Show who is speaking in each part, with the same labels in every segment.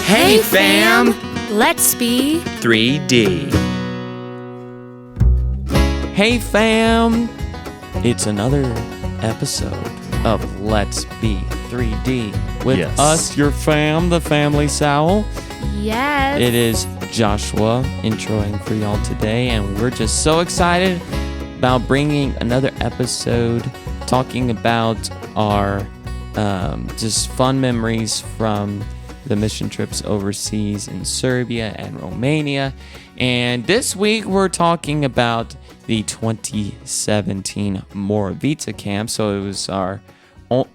Speaker 1: Hey fam!
Speaker 2: Let's be
Speaker 1: 3D. Hey fam! It's another episode of Let's Be 3D with us, your fam, the family Sowell.
Speaker 2: Yes.
Speaker 1: It is Joshua introing for y'all today, and we're just so excited about bringing another episode talking about our just fun memories from the mission trips overseas in Serbia and Romania. And this week we're talking about the 2017 Moravita camp. So it was our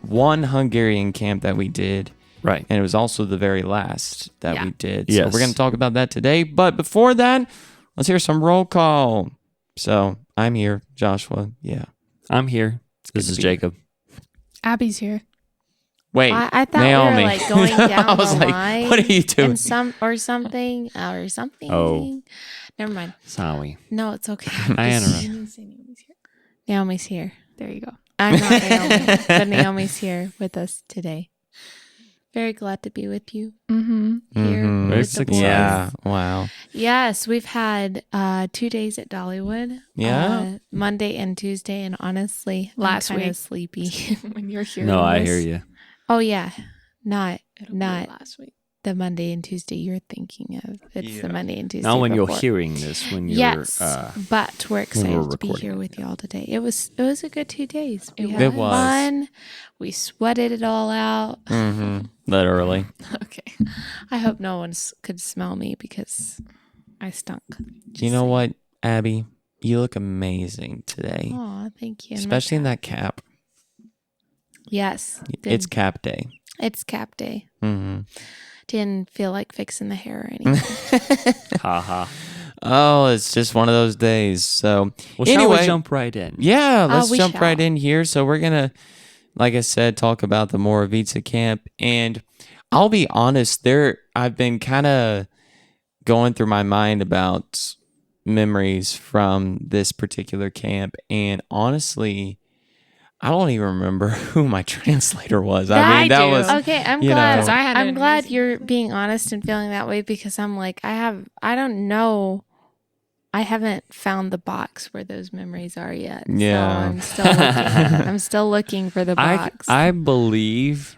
Speaker 1: one Hungarian camp that we did.
Speaker 3: Right.
Speaker 1: And it was also the very last that we did.
Speaker 3: Yes.
Speaker 1: So we're going to talk about that today. But before that, let's hear some roll call. So I'm here, Joshua. Yeah.
Speaker 3: I'm here. This is Jacob.
Speaker 2: Abby's here.
Speaker 1: Wait,
Speaker 2: I thought
Speaker 1: Naomi.
Speaker 2: we were like going down
Speaker 1: I was
Speaker 2: the
Speaker 1: like,
Speaker 2: line.
Speaker 1: what are you doing?
Speaker 2: And something.
Speaker 3: Oh.
Speaker 2: Never mind.
Speaker 3: Sorry.
Speaker 2: No, it's okay.
Speaker 3: I interrupt.
Speaker 2: Naomi's here. There you go. I'm not Naomi, but Naomi's here with us today. Very glad to be with you. Here with the boys.
Speaker 1: Yeah. Wow.
Speaker 2: Yes, we've had 2 days at Dollywood.
Speaker 1: Yeah.
Speaker 2: Monday and Tuesday, and honestly,
Speaker 4: Last
Speaker 2: I'm kind
Speaker 4: week.
Speaker 2: of sleepy.
Speaker 4: When you're here.
Speaker 3: No, I hear you.
Speaker 2: Oh yeah, not
Speaker 4: It'll be last week.
Speaker 2: the Monday and Tuesday you're thinking of. It's the Monday and Tuesday.
Speaker 3: Not when
Speaker 2: before.
Speaker 3: you're hearing this, when you're...
Speaker 2: Yes, but we're excited to be
Speaker 3: recording
Speaker 2: here
Speaker 3: it.
Speaker 2: with y'all today. It was a good 2 days. We
Speaker 4: It
Speaker 2: had
Speaker 1: was.
Speaker 2: fun. We sweated it all out.
Speaker 1: Literally.
Speaker 2: Okay. I hope no one could smell me because I stunk.
Speaker 1: You know what, Abby? You look amazing today.
Speaker 2: Oh, thank you.
Speaker 1: Especially in that cap.
Speaker 2: Yes.
Speaker 1: It's cap day.
Speaker 2: It's cap day.
Speaker 1: Mm-hmm.
Speaker 2: Didn't feel like fixing the hair or anything.
Speaker 3: Ha ha.
Speaker 1: Oh, it's just one of those days. So,
Speaker 3: Well, shall
Speaker 1: anyway,
Speaker 3: we jump right in?
Speaker 1: Yeah, let's
Speaker 2: we
Speaker 1: jump
Speaker 2: shall.
Speaker 1: right in here. So we're going to, like I said, talk about the Moravita camp. And I'll be honest, I've been kind of going through my mind about memories from this particular camp. And honestly, I don't even remember who my translator was. I mean, that
Speaker 4: do.
Speaker 1: was...
Speaker 2: Okay, I'm
Speaker 1: you
Speaker 2: glad.
Speaker 1: know.
Speaker 4: 'Cause I had
Speaker 2: I'm
Speaker 4: an
Speaker 2: glad
Speaker 4: amazing
Speaker 2: you're being honest and feeling that way because I'm like, I don't know. I haven't found the box where those memories are yet.
Speaker 1: Yeah.
Speaker 2: So I'm still looking for the box.
Speaker 3: I believe,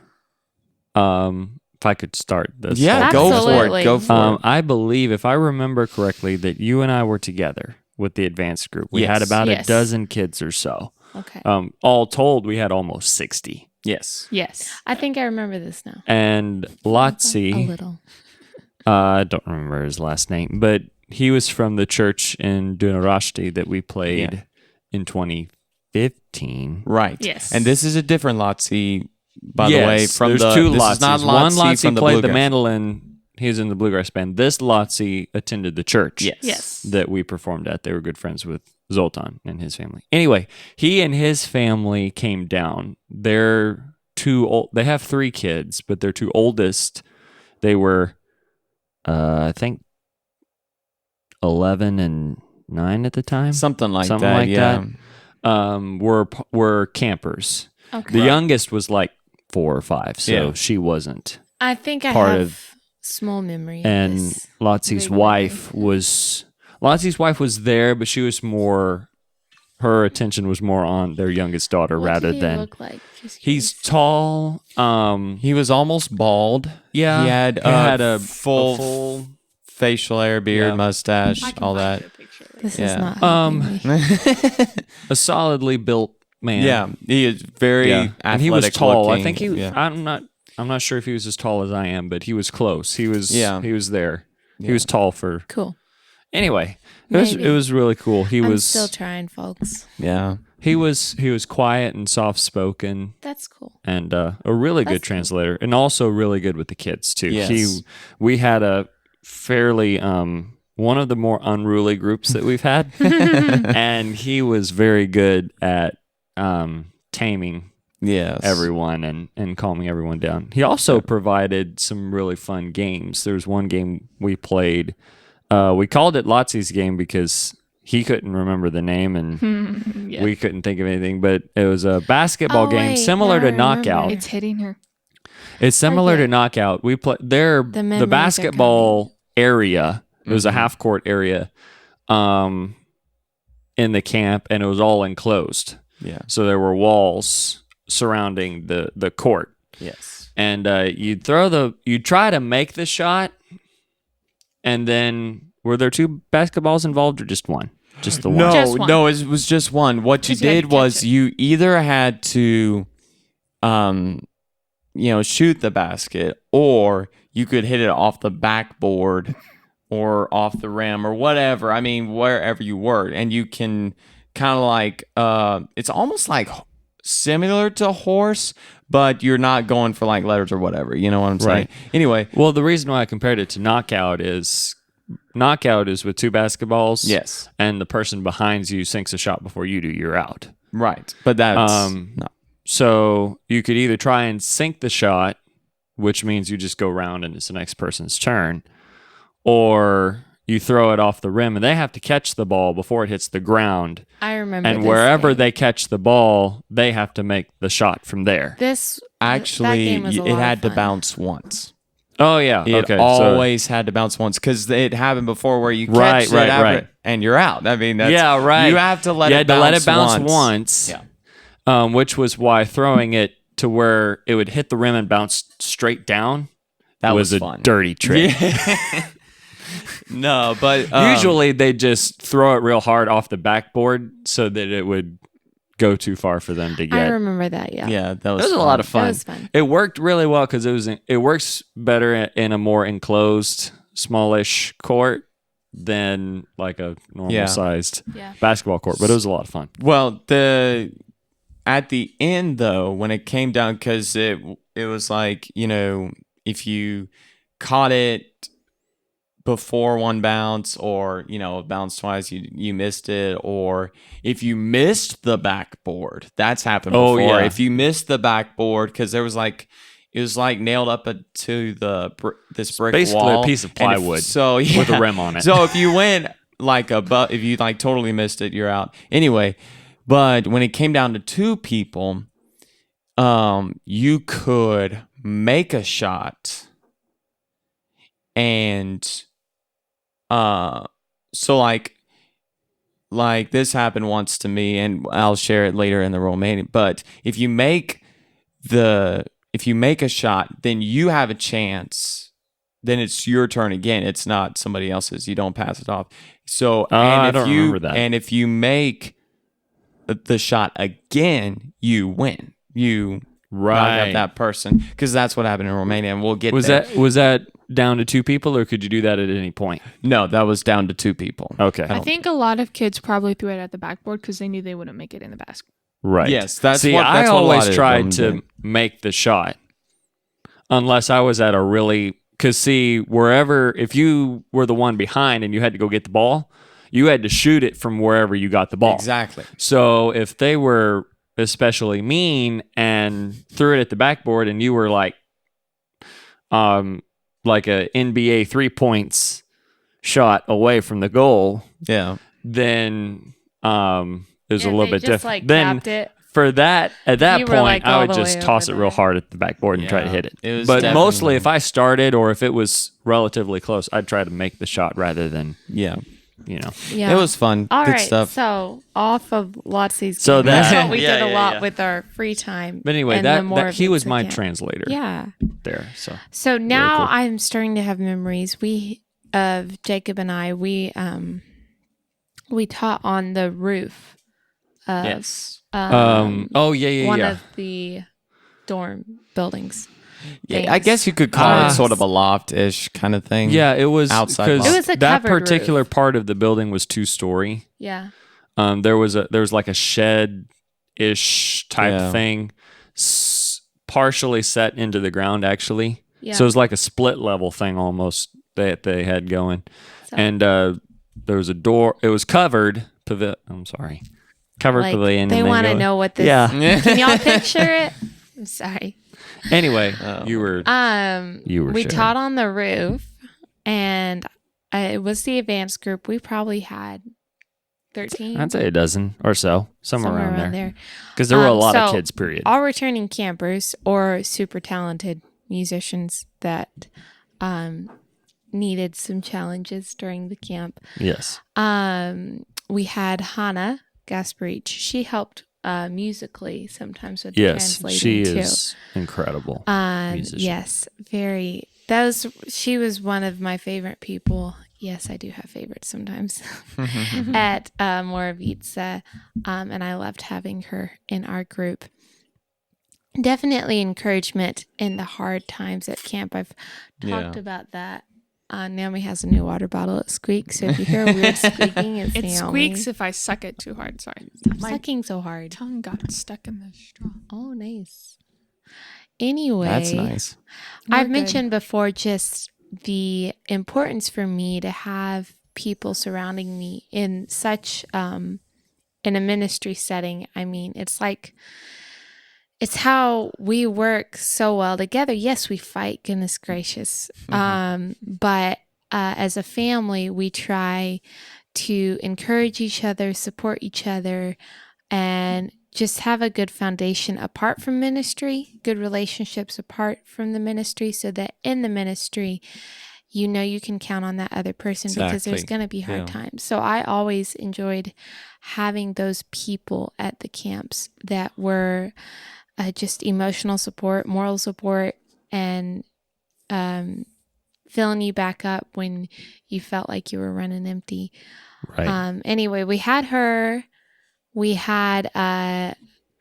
Speaker 3: if I could start this.
Speaker 1: Yeah,
Speaker 3: whole
Speaker 1: go
Speaker 3: thing.
Speaker 1: for it.
Speaker 2: Absolutely.
Speaker 1: Go for it.
Speaker 3: I believe, if I remember correctly, that you and I were together with the advanced group. We had
Speaker 1: Yes.
Speaker 3: about
Speaker 2: Yes.
Speaker 3: a dozen kids or so.
Speaker 2: Okay.
Speaker 3: All told, we had almost 60.
Speaker 1: Yes.
Speaker 4: Yes.
Speaker 2: I think I remember this now.
Speaker 3: And
Speaker 2: A
Speaker 3: Lotsy,
Speaker 2: little.
Speaker 3: I don't remember his last name, but he was from the church in Dunarashti that we played in 2015.
Speaker 1: Right.
Speaker 4: Yes.
Speaker 1: And this is a different Lotsy, by the way, from
Speaker 3: there's
Speaker 1: the...
Speaker 3: two
Speaker 1: this
Speaker 3: Lotsies.
Speaker 1: is not
Speaker 3: One
Speaker 1: Lotsy
Speaker 3: Lotsy
Speaker 1: from the
Speaker 3: played the
Speaker 1: Bluegrass.
Speaker 3: mandolin. He was in the bluegrass band. This Lotsy attended the church
Speaker 4: Yes.
Speaker 3: that we performed at. They were good friends with Zoltan and his family. Anyway, he and his family came down. They're too old. They have 3 kids, but their 2 oldest, they were, I think, 11 and 9 at the time.
Speaker 1: Something like
Speaker 3: Something
Speaker 1: that,
Speaker 3: like
Speaker 1: yeah.
Speaker 3: that. Were campers.
Speaker 2: Okay.
Speaker 3: The youngest was like 4 or 5, so
Speaker 1: Yeah.
Speaker 3: she wasn't.
Speaker 2: I think I
Speaker 3: part
Speaker 2: have
Speaker 3: of-
Speaker 2: small memory. of
Speaker 3: And
Speaker 2: this.
Speaker 3: Lotsy's
Speaker 2: Vague
Speaker 3: wife was there, but she was more, her attention was more on their youngest daughter
Speaker 2: What
Speaker 3: rather
Speaker 2: did he
Speaker 3: than
Speaker 2: look like? Just
Speaker 3: he's
Speaker 2: curious.
Speaker 3: tall.
Speaker 1: He was almost bald.
Speaker 3: Yeah,
Speaker 1: He had,
Speaker 3: he had a
Speaker 1: full facial hair, beard,
Speaker 3: Yeah.
Speaker 1: mustache,
Speaker 4: I can
Speaker 1: all
Speaker 4: find
Speaker 1: that.
Speaker 4: you a picture later.
Speaker 2: This
Speaker 1: Yeah.
Speaker 2: is not helping me.
Speaker 3: a solidly built man.
Speaker 1: Yeah, he is very athletic
Speaker 3: and he was tall.
Speaker 1: looking.
Speaker 3: I think he.
Speaker 1: Yeah.
Speaker 3: I'm not sure if he was as tall as I am, but he was close. He was.
Speaker 1: Yeah.
Speaker 3: He was there. He
Speaker 1: Yeah.
Speaker 3: was tall for.
Speaker 2: Cool.
Speaker 3: Anyway,
Speaker 2: Maybe.
Speaker 3: it was really cool. He
Speaker 2: I'm
Speaker 3: was
Speaker 2: still trying, folks.
Speaker 1: Yeah.
Speaker 3: he was quiet and soft spoken.
Speaker 2: That's cool.
Speaker 3: And a really
Speaker 2: That's
Speaker 3: good
Speaker 2: cool.
Speaker 3: translator, and also really good with the kids too.
Speaker 1: Yes.
Speaker 3: We had a fairly one of the more unruly groups that we've had, and he was very good at taming
Speaker 1: Yes.
Speaker 3: everyone and calming everyone down. He also provided some really fun games. There was one game we played. We called it Lotsy's game because he couldn't remember the name and we couldn't think of anything. But it was a basketball game
Speaker 2: wait,
Speaker 3: similar
Speaker 2: now I
Speaker 3: to
Speaker 2: remember.
Speaker 3: Knockout.
Speaker 4: It's hitting her.
Speaker 3: It's similar to
Speaker 2: Forget.
Speaker 3: knockout. We play there.
Speaker 2: The
Speaker 3: The
Speaker 2: memories are
Speaker 3: basketball area. It was a
Speaker 1: Mhm.
Speaker 3: half court area, in the camp, and it was all enclosed.
Speaker 1: Yeah.
Speaker 3: So there were walls surrounding the court,
Speaker 1: Yes.
Speaker 3: and you'd try to make the shot, and then were there two basketballs involved or just one? Just the one.
Speaker 1: No,
Speaker 2: Just one.
Speaker 1: no, it was just one. What you
Speaker 2: 'Cause you had to
Speaker 1: did
Speaker 2: catch
Speaker 1: was
Speaker 2: it.
Speaker 1: you either had to, shoot the basket, or you could hit it off the backboard or off the rim or whatever. I mean, wherever you were, and you can kind of like, it's almost like similar to horse, but you're not going for like letters or whatever. You know what I'm saying?
Speaker 3: Right.
Speaker 1: Anyway,
Speaker 3: Well, the reason why I compared it to knockout is with two basketballs.
Speaker 1: yes,
Speaker 3: And the person behind you sinks a shot before you do, you're out.
Speaker 1: right. But that's
Speaker 3: No. So you could either try and sink the shot, which means you just go around and it's the next person's turn, or you throw it off the rim and they have to catch the ball before it hits the ground.
Speaker 2: I remember.
Speaker 3: And
Speaker 2: this
Speaker 3: wherever
Speaker 2: game.
Speaker 3: they catch the ball, they have to make the shot from there.
Speaker 2: that
Speaker 1: actually
Speaker 2: game was a
Speaker 1: it
Speaker 2: lot
Speaker 1: had
Speaker 2: of
Speaker 1: to
Speaker 2: fun.
Speaker 1: bounce once.
Speaker 3: Oh, yeah.
Speaker 1: It
Speaker 3: Okay.
Speaker 1: always had to bounce once because it happened before where you catch
Speaker 3: Right,
Speaker 1: it
Speaker 3: right,
Speaker 1: after
Speaker 3: right.
Speaker 1: it and you're out. I mean, that's,
Speaker 3: yeah, right.
Speaker 1: You have to let
Speaker 3: you
Speaker 1: it
Speaker 3: had
Speaker 1: bounce
Speaker 3: to let it bounce
Speaker 1: once.
Speaker 3: once.
Speaker 1: Yeah.
Speaker 3: Which was why throwing it to where it would hit the rim and bounce straight down
Speaker 1: That
Speaker 3: was
Speaker 1: was
Speaker 3: a
Speaker 1: fun.
Speaker 3: dirty trick.
Speaker 1: Yeah. No, but
Speaker 3: Usually they just throw it real hard off the backboard so that it would go too far for them to
Speaker 2: I
Speaker 3: get.
Speaker 2: remember that. Yeah.
Speaker 1: yeah, that
Speaker 3: It
Speaker 1: was
Speaker 3: was a
Speaker 1: fun.
Speaker 3: lot of
Speaker 2: That
Speaker 3: fun.
Speaker 2: was fun.
Speaker 3: It worked really well because it works better in a more enclosed, smallish court than like a normal
Speaker 1: Yeah.
Speaker 3: sized
Speaker 2: Yeah.
Speaker 3: basketball court. But it was a lot of fun.
Speaker 1: Well, at the end though, when it came down, because it was like, if you caught it before one bounce, or bounce twice, you missed it, or if you missed the backboard, that's happened
Speaker 3: Oh,
Speaker 1: before.
Speaker 3: yeah.
Speaker 1: If you missed the backboard, because it was like nailed up to this brick
Speaker 3: Basically
Speaker 1: wall,
Speaker 3: a piece of
Speaker 1: and
Speaker 3: plywood
Speaker 1: so yeah.
Speaker 3: with a rim on it.
Speaker 1: So if you went like if you like totally missed it, you're out. Anyway, but when it came down to two people, you could make a shot, and so like this happened once to me, and I'll share it later in the Romanian. But if you make a shot, then you have a chance. Then it's your turn again. It's not somebody else's. You don't pass it off. So
Speaker 3: I
Speaker 1: and if
Speaker 3: don't
Speaker 1: you
Speaker 3: remember that.
Speaker 1: and if you make the shot again, you win. You knock out
Speaker 3: Right.
Speaker 1: that person, because that's what happened in Romania, and we'll get
Speaker 3: Was
Speaker 1: there.
Speaker 3: that down to two people, or could you do that at any point?
Speaker 1: No, that was down to two people.
Speaker 3: Okay.
Speaker 4: I think a lot of kids probably threw it at the backboard because they knew they wouldn't make it in the basket.
Speaker 3: Right.
Speaker 1: Yes, that's
Speaker 3: See,
Speaker 1: what
Speaker 3: I
Speaker 1: that's what a lot
Speaker 3: always
Speaker 1: of
Speaker 3: tried
Speaker 1: them
Speaker 3: to
Speaker 1: did.
Speaker 3: make the shot, unless I was at a really, because see, wherever, if you were the one behind and you had to go get the ball, you had to shoot it from wherever you got the ball.
Speaker 1: Exactly.
Speaker 3: So if they were especially mean and threw it at the backboard, and you were like a NBA 3 points shot away from the goal,
Speaker 1: Yeah.
Speaker 3: then it was a little bit different.
Speaker 2: Like,
Speaker 3: Then
Speaker 2: tapped it.
Speaker 3: for that, at that
Speaker 2: You were,
Speaker 3: point,
Speaker 2: like,
Speaker 3: I
Speaker 2: all
Speaker 3: would
Speaker 2: the
Speaker 3: just
Speaker 2: way
Speaker 3: toss it
Speaker 2: over
Speaker 3: real
Speaker 2: there.
Speaker 3: hard at the backboard and try to
Speaker 1: Yeah.
Speaker 3: hit it.
Speaker 1: It was
Speaker 3: But
Speaker 1: definitely-
Speaker 3: mostly, if I started or if it was relatively close, I'd try to make the shot rather than,
Speaker 1: Yeah.
Speaker 2: Yeah.
Speaker 1: It was fun.
Speaker 2: All
Speaker 1: Good
Speaker 2: right,
Speaker 1: stuff.
Speaker 2: so off of Lotsy's
Speaker 3: So
Speaker 2: game, that's
Speaker 3: that-
Speaker 2: what we
Speaker 3: yeah,
Speaker 2: did a
Speaker 3: yeah,
Speaker 2: lot
Speaker 3: yeah.
Speaker 2: with our free time.
Speaker 3: But anyway,
Speaker 2: and the more
Speaker 3: he was
Speaker 2: events
Speaker 3: my
Speaker 2: again.
Speaker 3: translator
Speaker 2: Yeah.
Speaker 3: there. So
Speaker 2: So now
Speaker 3: cool.
Speaker 2: I'm starting to have memories. Of Jacob and I, we taught on the roof of
Speaker 1: Yes.
Speaker 3: oh yeah,
Speaker 2: one
Speaker 3: yeah.
Speaker 2: of the dorm buildings.
Speaker 1: Yeah, I guess you could call
Speaker 3: Ah.
Speaker 1: it sort of a loft-ish kind of thing.
Speaker 3: Yeah, it was
Speaker 1: Outside
Speaker 3: because
Speaker 1: box. It
Speaker 2: was a
Speaker 3: that
Speaker 2: covered
Speaker 3: particular
Speaker 2: roof.
Speaker 3: part of the building was 2-story.
Speaker 2: Yeah.
Speaker 3: There was like a shed-ish type
Speaker 1: Yeah.
Speaker 3: thing, partially set into the ground actually.
Speaker 2: Yeah.
Speaker 3: So it was like a split level thing almost that they had going,
Speaker 2: So-
Speaker 3: and there was a door. It was covered. Covered
Speaker 2: Like,
Speaker 3: pavilion.
Speaker 2: they
Speaker 3: and
Speaker 2: want to
Speaker 3: go-
Speaker 2: know what this.
Speaker 3: Yeah.
Speaker 2: Can y'all picture it? I'm sorry.
Speaker 3: Anyway,
Speaker 1: Oh.
Speaker 3: you were. You were
Speaker 2: We
Speaker 3: sharing.
Speaker 2: taught on the roof, and it was the advanced group. We probably had 13.
Speaker 3: I'd say a dozen or so, somewhere around there, because there were a lot of
Speaker 2: so
Speaker 3: kids. Period.
Speaker 2: All returning campers or super talented musicians that needed some challenges during the camp.
Speaker 3: Yes.
Speaker 2: We had Hannah Gasparich. She helped musically sometimes with the
Speaker 3: Yes,
Speaker 2: translating
Speaker 3: she
Speaker 2: too.
Speaker 3: is incredible. Musician.
Speaker 2: Yes, very. She was one of my favorite people. Yes, I do have favorites sometimes at Moravica, and I loved having her in our group. Definitely encouragement in the hard times at camp. I've talked about that. Naomi has a new water bottle. It squeaks. So if you hear a weird squeaking, it's
Speaker 4: It
Speaker 2: Naomi.
Speaker 4: squeaks if I suck it too hard. Sorry.
Speaker 2: Stop
Speaker 4: My
Speaker 2: sucking so hard.
Speaker 4: tongue got stuck in the straw.
Speaker 2: Oh, nice. Anyway,
Speaker 1: That's nice.
Speaker 2: I've
Speaker 4: We're good.
Speaker 2: mentioned before just the importance for me to have people surrounding me in such in a ministry setting. I mean, it's how we work so well together. Yes, we fight, goodness gracious. But as a family, we try to encourage each other, support each other, and just have a good foundation apart from ministry, good relationships apart from the ministry, so that in the ministry, you know you can count on that other person because there's
Speaker 1: Exactly.
Speaker 2: going to be hard
Speaker 1: Yeah.
Speaker 2: times. So I always enjoyed having those people at the camps that were just emotional support, moral support, and filling you back up when you felt like you were running empty.
Speaker 3: Right.
Speaker 2: Anyway, we had her. We had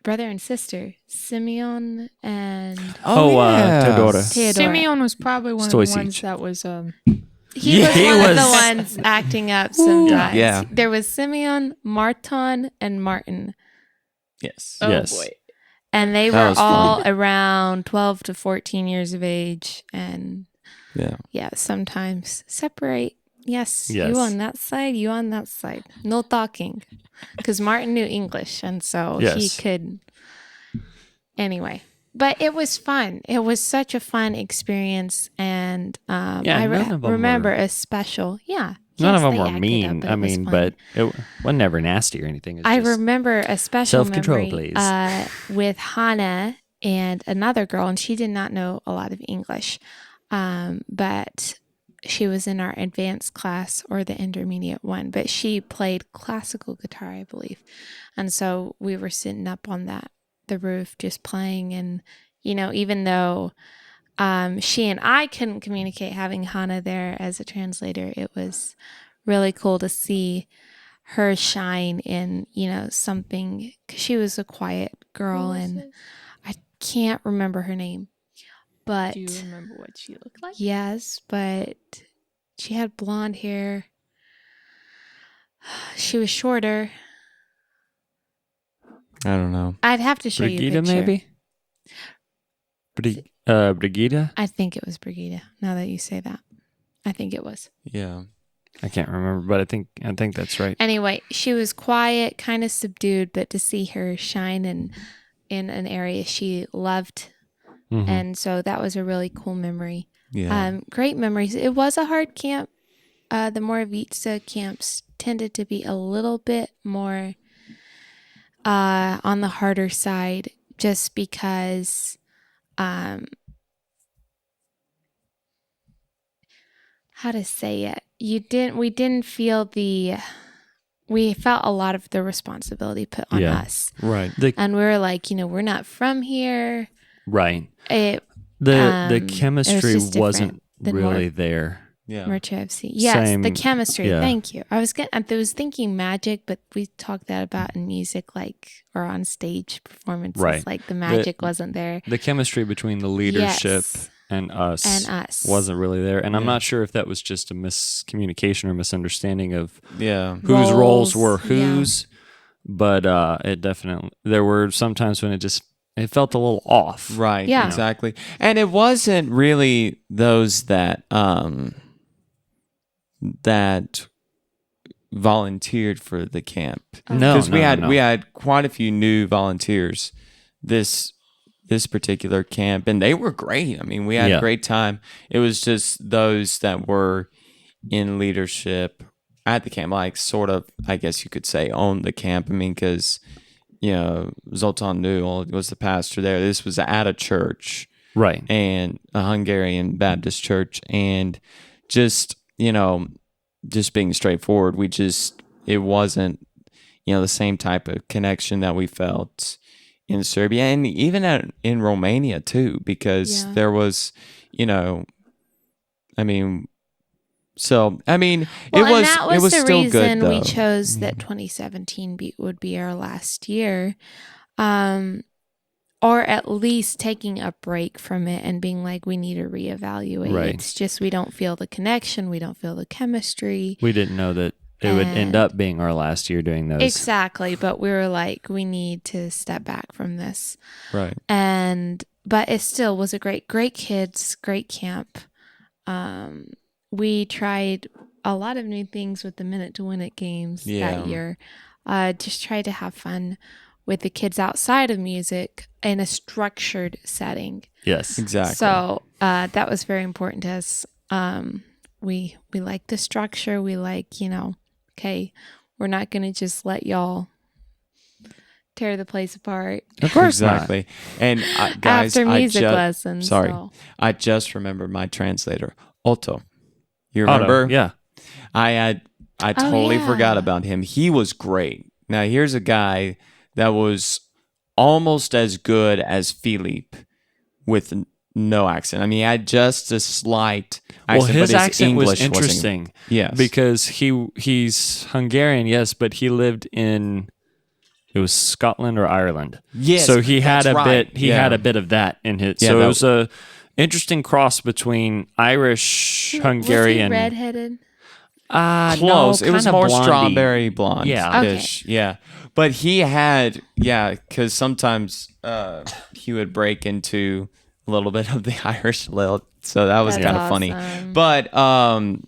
Speaker 2: brother and sister, Simeon and
Speaker 3: Teodora.
Speaker 2: Theodora.
Speaker 4: Simeon was probably one of the
Speaker 3: Stoisic.
Speaker 4: ones that was
Speaker 2: He was
Speaker 3: He
Speaker 2: one of the
Speaker 3: was-
Speaker 2: ones acting up sometimes.
Speaker 1: Yeah.
Speaker 2: There was Simeon, Marton, and Martin.
Speaker 1: Yes.
Speaker 3: Yes.
Speaker 2: And they
Speaker 1: That
Speaker 2: were
Speaker 1: was
Speaker 2: all around 12 to 14 years of age. And
Speaker 1: Yeah.
Speaker 2: sometimes separate. Yes,
Speaker 3: Yes.
Speaker 2: you on that side, you on that side. No talking. Because Martin knew English, and so he
Speaker 3: Yes.
Speaker 2: could. Anyway, but it was fun. It was such a fun experience, and
Speaker 3: Yeah,
Speaker 2: I
Speaker 3: none of them
Speaker 2: remember
Speaker 3: were-
Speaker 2: a special. Yeah,
Speaker 3: None
Speaker 2: yes,
Speaker 3: of them
Speaker 2: they
Speaker 3: were
Speaker 2: acted up,
Speaker 3: mean.
Speaker 2: but
Speaker 3: I
Speaker 2: it was
Speaker 3: mean,
Speaker 2: fun.
Speaker 3: but it wasn't never nasty or anything. It's
Speaker 2: I
Speaker 3: just-
Speaker 2: remember a special
Speaker 3: Self-control,
Speaker 2: memory
Speaker 3: please.
Speaker 2: with Hannah and another girl, and she did not know a lot of English, but she was in our advanced class or the intermediate one, but she played classical guitar, I believe. And so we were sitting up on the roof just playing. And, you know, even though she and I couldn't communicate, having Hannah there as a translator, it was really cool to see her shine in, you know, something, because she was a quiet girl and I can't remember her name. But
Speaker 4: Do you remember what she looked like?
Speaker 2: yes, but she had blonde hair. She was shorter.
Speaker 1: I don't know.
Speaker 2: I'd have to show you a
Speaker 3: Brigida,
Speaker 2: picture.
Speaker 3: maybe? Brigida?
Speaker 2: I think it was Brigida, now that you say that. I think it was.
Speaker 1: Yeah.
Speaker 3: I can't remember, but I think that's right.
Speaker 2: Anyway, she was quiet, kind of subdued, but to see her shine in an area she loved.
Speaker 3: Mhm.
Speaker 2: And so that was a really cool memory.
Speaker 1: Yeah.
Speaker 2: Great memories. It was a hard camp. The Moravica camps tended to be a little bit more on the harder side, just because how to say it? We felt a lot of the responsibility put on
Speaker 3: Yeah.
Speaker 2: us.
Speaker 1: Right.
Speaker 2: And we were like, you know, we're not from here.
Speaker 3: Right.
Speaker 2: It
Speaker 3: The
Speaker 2: it was
Speaker 3: chemistry
Speaker 2: just different
Speaker 3: wasn't
Speaker 2: than
Speaker 3: really there.
Speaker 1: Yeah.
Speaker 2: Merchevsky. Yes,
Speaker 3: Same-
Speaker 2: the chemistry.
Speaker 3: yeah.
Speaker 2: Thank you. I was thinking magic, but we talked that about in music, like, or on stage performances.
Speaker 3: Right.
Speaker 2: Like the magic wasn't there.
Speaker 3: The chemistry between the leadership
Speaker 2: Yes.
Speaker 3: and us wasn't
Speaker 2: And us.
Speaker 3: really there. And I'm
Speaker 1: Yeah.
Speaker 3: not sure if that was just a miscommunication or misunderstanding of
Speaker 1: Yeah.
Speaker 3: whose roles were
Speaker 2: Roles, yeah.
Speaker 3: whose, but it definitely, there were some times when it felt a little off.
Speaker 1: Right.
Speaker 2: Yeah.
Speaker 1: Exactly. And it wasn't really those that that volunteered for the camp.
Speaker 3: No,
Speaker 1: Because we
Speaker 3: no.
Speaker 1: had quite a few new volunteers this particular camp, and they were great. I mean, we had
Speaker 3: Yeah.
Speaker 1: a great time. It was just those that were in leadership at the camp, like sort of, I guess you could say, owned the camp. I mean, because, you know, Zoltan Newell was the pastor there. This was at a church.
Speaker 3: Right.
Speaker 1: and a Hungarian Baptist church, and just just being straightforward, it wasn't the same type of connection that we felt in Serbia, and even in Romania too, because
Speaker 2: Yeah.
Speaker 1: there was, I mean, so I mean,
Speaker 2: Well,
Speaker 1: it was
Speaker 2: and that was
Speaker 1: it was
Speaker 2: the
Speaker 1: still good
Speaker 2: reason
Speaker 1: though.
Speaker 2: we chose that 2017 would be our last year, or at least taking a break from it and being like, we need to reevaluate.
Speaker 3: Right.
Speaker 2: It's just we don't feel the connection, we don't feel the chemistry.
Speaker 3: We didn't know that it would end up being our last year doing those.
Speaker 2: Exactly, but we were like, we need to step back from this.
Speaker 1: Right.
Speaker 2: But it still was a great kids, great camp. We tried a lot of new things with the Minute to Win It games that year. Just tried to have fun with the kids outside of music in a structured setting.
Speaker 3: Yes.
Speaker 1: Exactly.
Speaker 2: So that was very important to us. We like the structure. We like, okay, we're not going to just let y'all tear the place apart.
Speaker 3: Of course
Speaker 1: exactly. And guys,
Speaker 2: after music lessons.
Speaker 1: Sorry,
Speaker 2: so.
Speaker 1: I just remembered my translator, Otto. You remember?
Speaker 3: Otto, yeah.
Speaker 1: I totally
Speaker 2: yeah.
Speaker 1: forgot about him. He was great. Now here's a guy that was almost as good as Philippe with no accent. I mean, he had just a slight accent.
Speaker 3: Well, his
Speaker 1: but
Speaker 3: accent
Speaker 1: English
Speaker 3: was interesting.
Speaker 1: Yes.
Speaker 3: Because he's Hungarian, yes, but he lived in Scotland or Ireland.
Speaker 1: Yes.
Speaker 3: So he had
Speaker 1: that's
Speaker 3: a
Speaker 1: right.
Speaker 3: bit. He had a bit of that in his.
Speaker 1: Yeah,
Speaker 3: so it was a interesting cross between Irish, Hungarian.
Speaker 2: Was he redheaded?
Speaker 1: Close.
Speaker 3: No,
Speaker 1: it was
Speaker 3: kinda
Speaker 1: more
Speaker 3: blondie.
Speaker 1: strawberry blonde.
Speaker 3: Yeah.
Speaker 1: Ish. Yeah. But he had, because sometimes he would break into a little bit of the Irish lilt. So that was
Speaker 2: That's
Speaker 1: kind of funny.
Speaker 2: awesome.
Speaker 1: But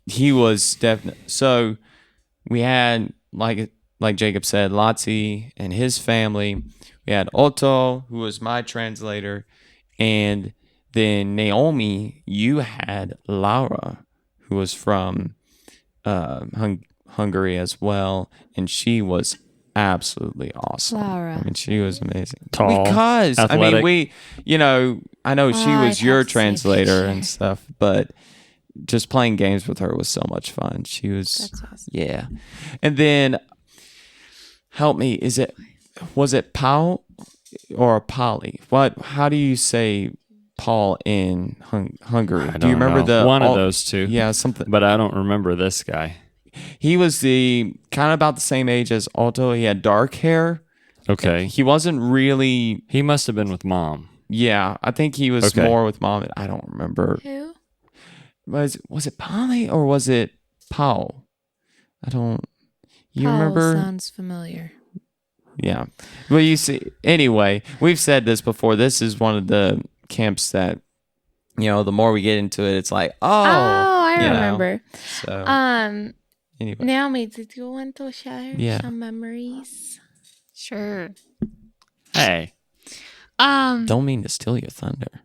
Speaker 1: he was definitely. So we had, like Jacob said, Lotsy and his family. We had Otto, who was my translator. And then Naomi, you had Laura, who was from Hungary as well, and she was absolutely awesome.
Speaker 2: Laura.
Speaker 1: I mean, she was amazing.
Speaker 3: Tall,
Speaker 1: Because
Speaker 3: athletic.
Speaker 1: I mean, I know she was
Speaker 2: I'd
Speaker 1: your
Speaker 2: have to see a
Speaker 1: translator
Speaker 2: picture.
Speaker 1: and stuff, but just playing games with her was so much fun. She was,
Speaker 2: That's awesome.
Speaker 1: yeah. And then, help me, was it Paul or Polly? How do you say Paul in Hungary?
Speaker 3: I
Speaker 1: Do you
Speaker 3: don't
Speaker 1: remember
Speaker 3: know. One of those two?
Speaker 1: Yeah, something.
Speaker 3: But I don't remember this guy.
Speaker 1: He was the kind of about the same age as Otto. He had dark hair.
Speaker 3: Okay.
Speaker 1: He wasn't really.
Speaker 3: He must have been with mom.
Speaker 1: Yeah, I think he was
Speaker 3: Okay.
Speaker 1: more with mom. I don't remember.
Speaker 2: Who?
Speaker 1: Was it Polly or was it Paul? I don't. You
Speaker 2: Paul
Speaker 1: remember?
Speaker 2: sounds familiar.
Speaker 1: Yeah. Well, you see. Anyway, we've said this before. This is one of the camps that, the more we get into it, it's like,
Speaker 2: I
Speaker 1: you know.
Speaker 2: remember.
Speaker 1: So anyway,
Speaker 2: Naomi, did you want to share
Speaker 1: Yeah.
Speaker 2: some memories?
Speaker 4: Sure.
Speaker 3: Hey.
Speaker 1: don't mean to steal your thunder.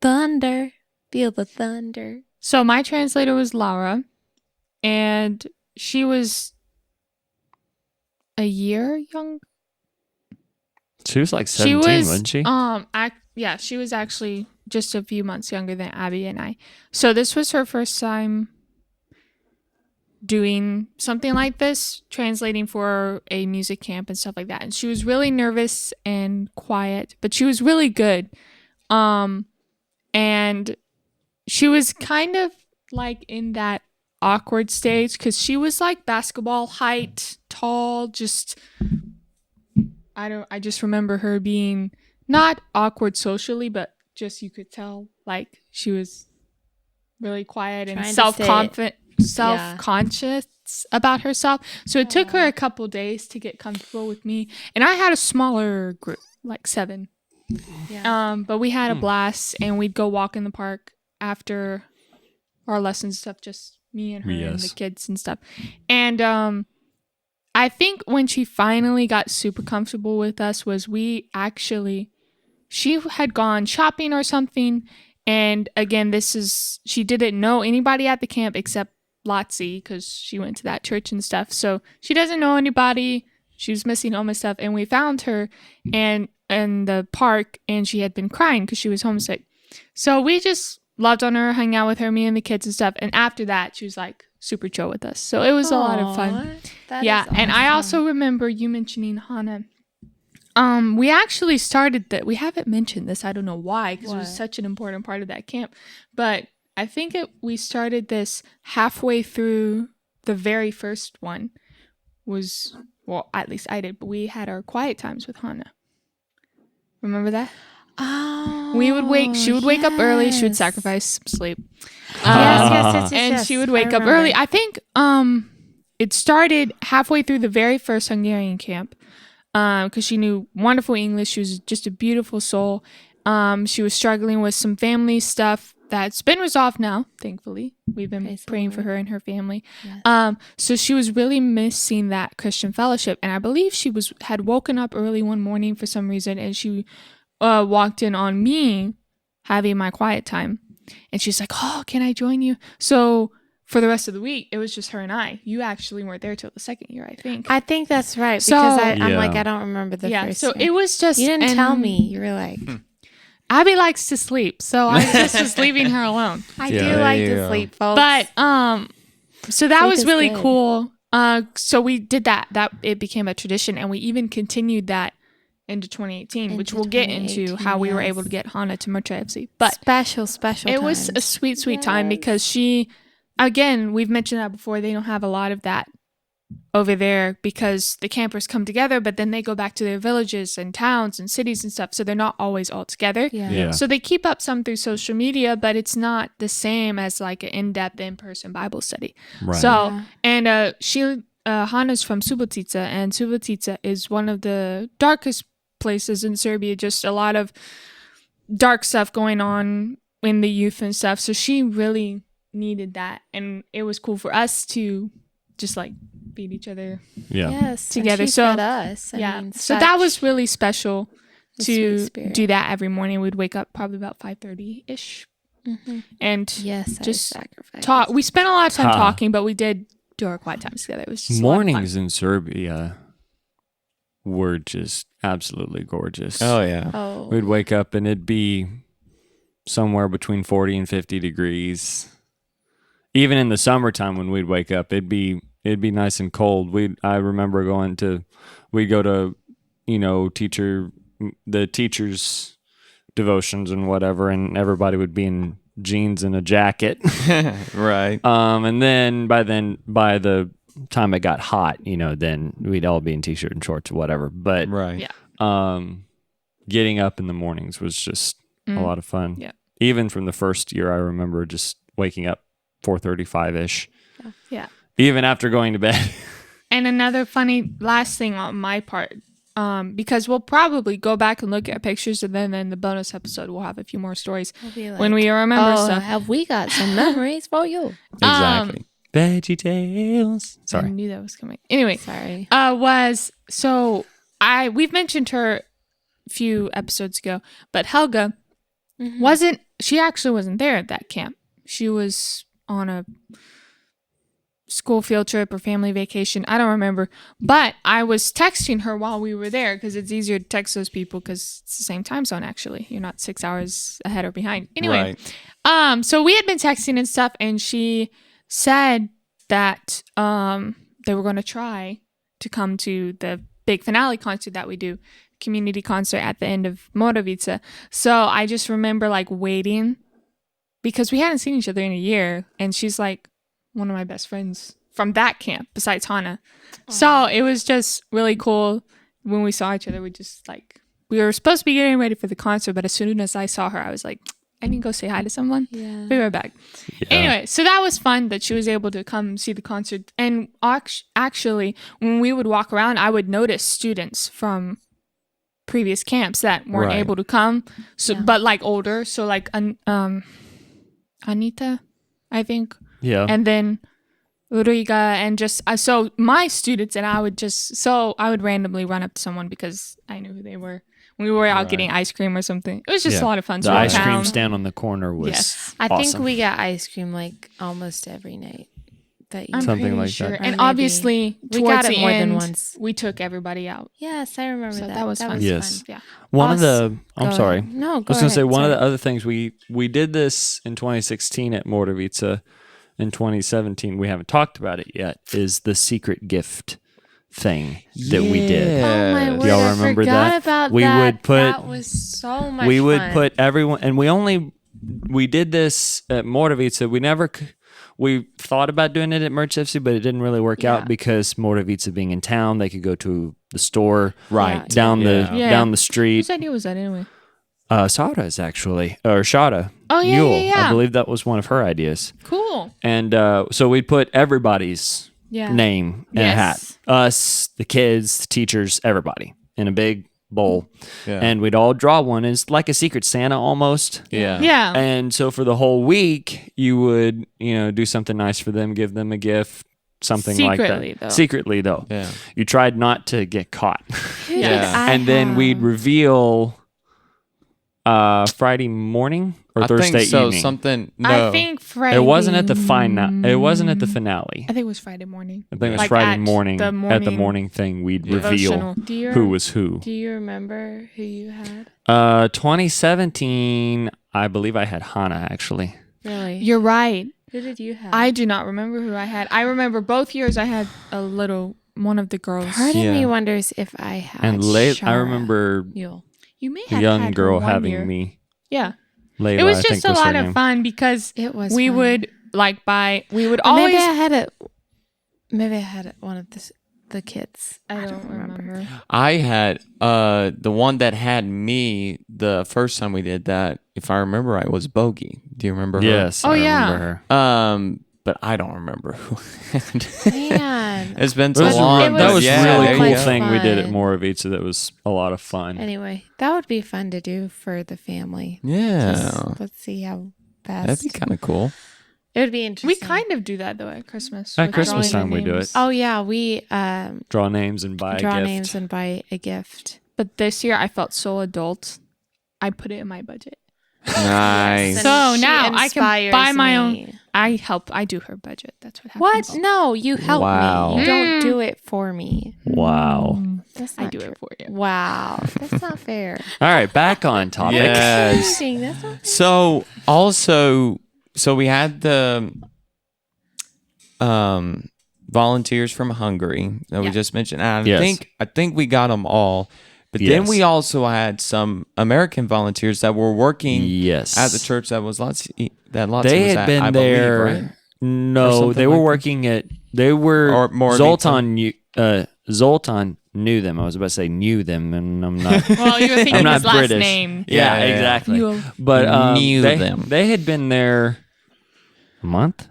Speaker 2: Thunder. Feel the thunder.
Speaker 4: So my translator was Laura, and she was a year young.
Speaker 3: She was like
Speaker 4: She
Speaker 3: 17,
Speaker 4: was,
Speaker 3: wasn't she?
Speaker 4: yeah, she was actually just a few months younger than Abby and I. So this was her first time doing something like this, translating for a music camp and stuff like that. And she was really nervous and quiet, but she was really good. And she was kind of like in that awkward stage because she was like basketball height, tall, just I just remember her being not awkward socially, but just you could tell like she was really quiet and
Speaker 2: Trying to fit.
Speaker 4: self-conscious about herself. So it took her a couple days to get comfortable with me. And I had a smaller group, like 7.
Speaker 2: Yeah.
Speaker 4: But we had a blast, and we'd go walk in the park after our lessons stuff, just me and her and the
Speaker 3: Yes.
Speaker 4: kids and stuff. And I think when she finally got super comfortable with us was she had gone shopping or something. And again, she didn't know anybody at the camp except Lotsy because she went to that church and stuff. So she doesn't know anybody. She was missing all my stuff. And we found her. And in the park, and she had been crying because she was homesick. So we just loved on her, hung out with her, me and the kids and stuff. And after that, she was like super chill with us. So it was a lot of fun. Yeah, and I also remember you mentioning Hannah. We actually started that. We haven't mentioned this. I don't know why, because it was such an important part of that camp. But I think we started this halfway through the very first one. Well, at least I did. But we had our quiet times with Hannah. Remember that?
Speaker 2: Oh,
Speaker 4: we would wake. She would wake up early. She would sacrifice some sleep.
Speaker 2: Yes,
Speaker 4: and she would wake up early. I think it started halfway through the very first Hungarian camp. Because she knew wonderful English. She was just a beautiful soul. She was struggling with some family stuff that's been resolved now, thankfully. We've been praying for her and her family. Yes. So she was really missing that Christian fellowship. And I believe she had woken up early one morning for some reason, and she walked in on me having my quiet time. And she's like, oh, can I join you? So for the rest of the week, it was just her and I. You actually weren't there till the second year, I think.
Speaker 2: I think that's right. Because I'm like, I don't remember the first
Speaker 4: so
Speaker 2: year.
Speaker 4: it was just...
Speaker 2: You didn't tell me. You were like...
Speaker 4: Abby likes to sleep, so I just was leaving her alone.
Speaker 2: I do like to sleep, folks.
Speaker 4: But, so that was really cool. So we did that. It became a tradition, and we even continued that into 2018, which we'll get into how we were able to get Hannah to Mercha FC. But
Speaker 2: special
Speaker 4: it was a sweet time because she... Again, we've mentioned that before. They don't have a lot of that over there because the campers come together, but then they go back to their villages and towns and cities and stuff. So they're not always all together.
Speaker 3: Yeah.
Speaker 4: So they keep up some through social media, but it's not the same as like an in-depth in-person Bible study.
Speaker 3: Right.
Speaker 4: So, and Hannah's from Subotica, and Subotica is one of the darkest places in Serbia. Just a lot of dark stuff going on in the youth and stuff. So she really needed that, and it was cool for us to just like feed each other together.
Speaker 2: So us.
Speaker 4: So that was really special to do that every morning. We'd wake up probably about 5:30 ish, and just talk. We spent a lot of time talking, but we did do our quiet times together. It was just
Speaker 3: mornings in Serbia were just absolutely gorgeous.
Speaker 1: Oh yeah.
Speaker 3: We'd wake up and it'd be somewhere between 40 and 50 degrees. Even in the summertime when we'd wake up, it'd be nice and cold. I remember we'd go to, the teachers' devotions and whatever, and everybody would be in jeans and a jacket.
Speaker 1: Right.
Speaker 3: And then by the time it got hot, then we'd all be in t-shirt and shorts or whatever. But getting up in the mornings was just a lot of fun.
Speaker 4: Yeah.
Speaker 3: Even from the first year, I remember just waking up 4:35-ish.
Speaker 4: Yeah.
Speaker 3: Even after going to bed.
Speaker 4: And another funny last thing on my part, because we'll probably go back and look at pictures, and then in the bonus episode we'll have a few more stories when we remember stuff.
Speaker 2: Have we got some memories for you?
Speaker 1: Exactly.
Speaker 3: Veggie Tales. Sorry.
Speaker 4: I knew that was coming. Anyway,
Speaker 2: sorry.
Speaker 4: We've mentioned her a few episodes ago, but Helga she actually wasn't there at that camp. She was on a school field trip or family vacation. I don't remember. But I was texting her while we were there because it's easier to text those people because it's the same time zone, actually. You're not 6 hours ahead or behind. Anyway, so we had been texting and stuff, and she said that they were going to try to come to the big finale concert that we do, community concert at the end of Moravica. So I just remember like waiting because we hadn't seen each other in a year, and she's like one of my best friends from that camp besides Hannah. Aww. So it was just really cool when we saw each other. We were supposed to be getting ready for the concert, but as soon as I saw her, I was like, I need to go say hi to someone. Yeah. Be right back. Yeah. Anyway, so that was fun that she was able to come see the concert. And actually, when we would walk around, I would notice students from previous camps that weren't able to come, but like older. So like Anita, I think.
Speaker 3: Yeah.
Speaker 4: And then Uriga, and just so my students and I would randomly run up to someone because I knew who they were. We were out getting ice cream or something. It was just a lot of fun.
Speaker 3: The ice cream stand on the corner was
Speaker 2: I think we got ice cream like almost every night that you
Speaker 4: I'm
Speaker 3: Something
Speaker 4: pretty
Speaker 3: like
Speaker 4: sure.
Speaker 3: that.
Speaker 2: Or
Speaker 4: And
Speaker 2: maybe-
Speaker 4: obviously,
Speaker 2: We
Speaker 4: towards
Speaker 2: got it
Speaker 4: the
Speaker 2: more than
Speaker 4: end,
Speaker 2: once.
Speaker 4: we took everybody out.
Speaker 2: Yes, I remember
Speaker 4: So
Speaker 2: that.
Speaker 4: that was fun.
Speaker 3: Yes.
Speaker 4: Yeah.
Speaker 3: One of
Speaker 2: Us-
Speaker 3: the
Speaker 2: Go
Speaker 3: I'm sorry.
Speaker 2: ahead. No,
Speaker 3: I
Speaker 2: go
Speaker 3: was going to say
Speaker 2: ahead.
Speaker 3: one of the
Speaker 2: Sorry.
Speaker 3: other things we did this in 2016 at Mordovica. In 2017, we haven't talked about it yet. Is the secret gift thing that we did?
Speaker 2: Oh my word!
Speaker 3: Y'all
Speaker 2: I
Speaker 3: remember
Speaker 2: forgot
Speaker 3: that?
Speaker 2: about
Speaker 3: We
Speaker 2: that.
Speaker 3: would put-
Speaker 2: that was so much.
Speaker 3: We would
Speaker 2: fun.
Speaker 3: put everyone, and we did this at Mordovica. We thought about doing it at Merch FC, but it didn't really work
Speaker 2: Yeah.
Speaker 3: out because Mordovica being in town, they could go to the store
Speaker 1: Right.
Speaker 3: down
Speaker 1: Yeah.
Speaker 3: the
Speaker 4: Yeah.
Speaker 3: down the street.
Speaker 4: Whose idea was that anyway?
Speaker 3: Shada's actually, or Shada.
Speaker 4: Oh, yeah,
Speaker 3: Newell.
Speaker 4: yeah, yeah.
Speaker 3: I believe that was one of her ideas.
Speaker 4: Cool.
Speaker 3: And so we'd put everybody's
Speaker 4: Yeah.
Speaker 3: name in a hat.
Speaker 4: Yes.
Speaker 3: Us, the kids, the teachers, everybody in a big bowl.
Speaker 1: Yeah.
Speaker 3: And we'd all draw one. It's like a secret Santa almost.
Speaker 1: Yeah.
Speaker 4: Yeah.
Speaker 3: And so for the whole week, you would, do something nice for them, give them a gift, something like
Speaker 4: Secretly,
Speaker 3: that.
Speaker 4: though.
Speaker 3: Secretly, though.
Speaker 1: Yeah.
Speaker 3: You tried not to get caught.
Speaker 2: Who did
Speaker 1: Yeah.
Speaker 2: I
Speaker 3: And then we'd
Speaker 2: have?
Speaker 3: reveal Friday morning or
Speaker 1: I
Speaker 3: Thursday
Speaker 1: think so.
Speaker 3: evening.
Speaker 1: Something. No.
Speaker 4: I think Friday.
Speaker 3: It wasn't at the It wasn't at the finale.
Speaker 4: I think it was Friday morning.
Speaker 3: I think it was
Speaker 4: Like
Speaker 3: Friday
Speaker 4: at
Speaker 3: morning.
Speaker 4: the
Speaker 3: At the
Speaker 4: morning
Speaker 3: morning thing, we'd
Speaker 4: devotional.
Speaker 3: reveal
Speaker 2: Do you
Speaker 3: who was who.
Speaker 2: Do you remember who you had?
Speaker 3: 2017, I believe I had Hannah actually.
Speaker 2: Really?
Speaker 4: You're right.
Speaker 2: Who did you have?
Speaker 4: I do not remember who I had. I remember both years I had one of the girls.
Speaker 2: Part of
Speaker 1: Yeah.
Speaker 2: me wonders if I had.
Speaker 3: And late, I
Speaker 2: Shara
Speaker 3: remember
Speaker 2: Yule.
Speaker 4: You may
Speaker 3: a
Speaker 4: have
Speaker 3: young
Speaker 4: had her
Speaker 3: girl
Speaker 4: one
Speaker 3: having
Speaker 4: year.
Speaker 3: me.
Speaker 4: Yeah.
Speaker 3: Layla,
Speaker 4: It was
Speaker 3: I
Speaker 4: just
Speaker 3: think
Speaker 4: a
Speaker 3: was her
Speaker 4: lot of
Speaker 3: name.
Speaker 4: fun because
Speaker 2: It was.
Speaker 4: we
Speaker 2: fun.
Speaker 4: would we would
Speaker 2: Or
Speaker 4: always.
Speaker 2: Maybe I had it. Maybe I had it, one of the kids. I don't remember.
Speaker 1: I had the one that had me the first time we did that, if I remember right, was Bogey. Do you remember her?
Speaker 3: Yes.
Speaker 4: Oh,
Speaker 3: I
Speaker 4: yeah.
Speaker 3: remember her.
Speaker 1: But I don't remember who.
Speaker 2: Man.
Speaker 1: It's been
Speaker 3: That
Speaker 1: so
Speaker 3: was,
Speaker 1: long.
Speaker 2: it
Speaker 3: that
Speaker 1: but
Speaker 3: was
Speaker 1: yeah,
Speaker 3: really
Speaker 1: there
Speaker 3: cool
Speaker 1: you go.
Speaker 3: thing we did at
Speaker 2: fun.
Speaker 3: Mordovica. That was a lot of fun.
Speaker 2: Anyway, that would be fun to do for the family.
Speaker 1: Yeah,
Speaker 2: Just, let's see how fast.
Speaker 1: that'd be kind of cool.
Speaker 2: It would be interesting.
Speaker 4: We kind of do that though at Christmas.
Speaker 3: At
Speaker 4: with
Speaker 3: Christmas
Speaker 4: drawing
Speaker 3: time we do
Speaker 4: names.
Speaker 3: it.
Speaker 2: Oh yeah, we
Speaker 3: Draw names and buy
Speaker 2: draw
Speaker 3: a gift.
Speaker 2: names and buy a gift.
Speaker 4: But this year I felt so adult. I put it in my budget.
Speaker 1: Nice.
Speaker 4: So
Speaker 2: She
Speaker 4: now I can
Speaker 2: inspires
Speaker 4: buy my
Speaker 2: me.
Speaker 4: own. I do her budget. That's what
Speaker 2: What?
Speaker 4: happens.
Speaker 2: No, you help
Speaker 1: Wow.
Speaker 2: me. You don't
Speaker 4: Mm.
Speaker 2: do it for me.
Speaker 3: Wow.
Speaker 2: That's
Speaker 4: I
Speaker 2: not
Speaker 4: do
Speaker 2: true.
Speaker 4: it for you.
Speaker 2: Wow, that's not fair.
Speaker 3: All right, back on topic.
Speaker 1: Yes.
Speaker 2: Kidding, that's not fair.
Speaker 1: So also, we had the volunteers from Hungary that we
Speaker 4: Yeah.
Speaker 1: just mentioned. And
Speaker 3: Yes.
Speaker 1: I think we got them all. But then
Speaker 3: Yes.
Speaker 1: we also had some American volunteers that were working
Speaker 3: Yes.
Speaker 1: at the church that was Lotsy. That Lotsy
Speaker 3: They
Speaker 1: was
Speaker 3: had
Speaker 1: at,
Speaker 3: been
Speaker 1: I
Speaker 3: there.
Speaker 1: believe, right?
Speaker 3: No,
Speaker 1: something
Speaker 3: they were
Speaker 1: like that.
Speaker 3: working at. They were
Speaker 1: Or more
Speaker 3: Zoltan knew them. I was about to say knew them, and I'm not.
Speaker 4: Well, you were thinking
Speaker 3: I'm not
Speaker 4: his last
Speaker 3: British.
Speaker 4: name.
Speaker 3: Yeah,
Speaker 1: Yeah, yeah.
Speaker 3: exactly.
Speaker 4: Newell.
Speaker 3: But
Speaker 1: Knew
Speaker 3: they,
Speaker 1: them.
Speaker 3: They had been there a month,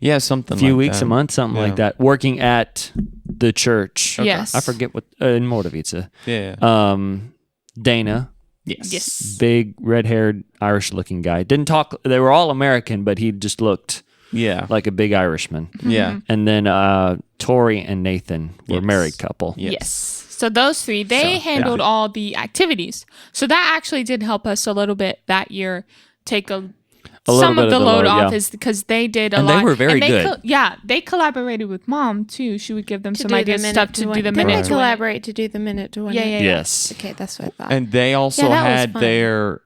Speaker 1: Yeah, something
Speaker 3: a few
Speaker 1: like
Speaker 3: weeks,
Speaker 1: that.
Speaker 3: a month, something
Speaker 1: Yeah.
Speaker 3: like that, working at the church.
Speaker 4: Yes.
Speaker 3: I forget what in Mordovica.
Speaker 1: Yeah.
Speaker 3: Dana,
Speaker 4: Yes.
Speaker 3: big red-haired Irish-looking guy. Didn't talk. They were all American, but he just looked
Speaker 1: Yeah.
Speaker 3: like a big Irishman.
Speaker 1: Yeah.
Speaker 3: And then Tori and Nathan were a
Speaker 1: Yes.
Speaker 3: married couple.
Speaker 4: Yes. So those three, they
Speaker 3: So,
Speaker 4: handled
Speaker 3: yeah.
Speaker 4: all the activities. So that actually did help us a little bit that year take
Speaker 3: little
Speaker 4: some
Speaker 3: bit
Speaker 4: of the load off
Speaker 3: yeah.
Speaker 4: is because they did a
Speaker 1: And they
Speaker 4: lot.
Speaker 1: were very
Speaker 4: they
Speaker 1: good.
Speaker 4: they collaborated with mom too. She would give them
Speaker 2: To
Speaker 4: some
Speaker 2: do the
Speaker 4: ideas,
Speaker 2: minute
Speaker 4: stuff to
Speaker 2: win.
Speaker 4: do the
Speaker 2: Didn't
Speaker 4: minute.
Speaker 2: they
Speaker 4: to win it.
Speaker 2: collaborate to do the minute to win?
Speaker 4: Yeah,
Speaker 2: it?
Speaker 4: yeah, yeah.
Speaker 3: Yes.
Speaker 2: Okay, that's what I thought.
Speaker 1: And they also
Speaker 2: Yeah, that was
Speaker 1: had
Speaker 2: fun.
Speaker 1: their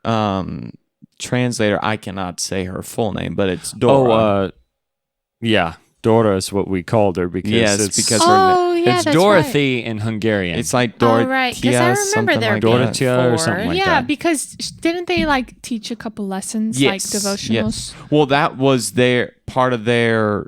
Speaker 1: translator. I cannot say her full name, but it's Dora.
Speaker 3: Oh, yeah. Dora is what we called her because
Speaker 1: Yes,
Speaker 3: it's,
Speaker 1: because
Speaker 2: oh yeah,
Speaker 3: it's
Speaker 2: that's
Speaker 3: Dorothy in Hungarian.
Speaker 1: it's like
Speaker 2: Oh,
Speaker 1: Dorothea,
Speaker 2: right, 'cause I remember
Speaker 1: something
Speaker 2: there
Speaker 1: like
Speaker 2: being
Speaker 1: that.
Speaker 3: Dorothea or
Speaker 2: four.
Speaker 3: something like
Speaker 4: yeah,
Speaker 3: that.
Speaker 4: because didn't they like teach a couple lessons like
Speaker 1: Yes,
Speaker 4: devotionals?
Speaker 1: yes. Well, that was their part of their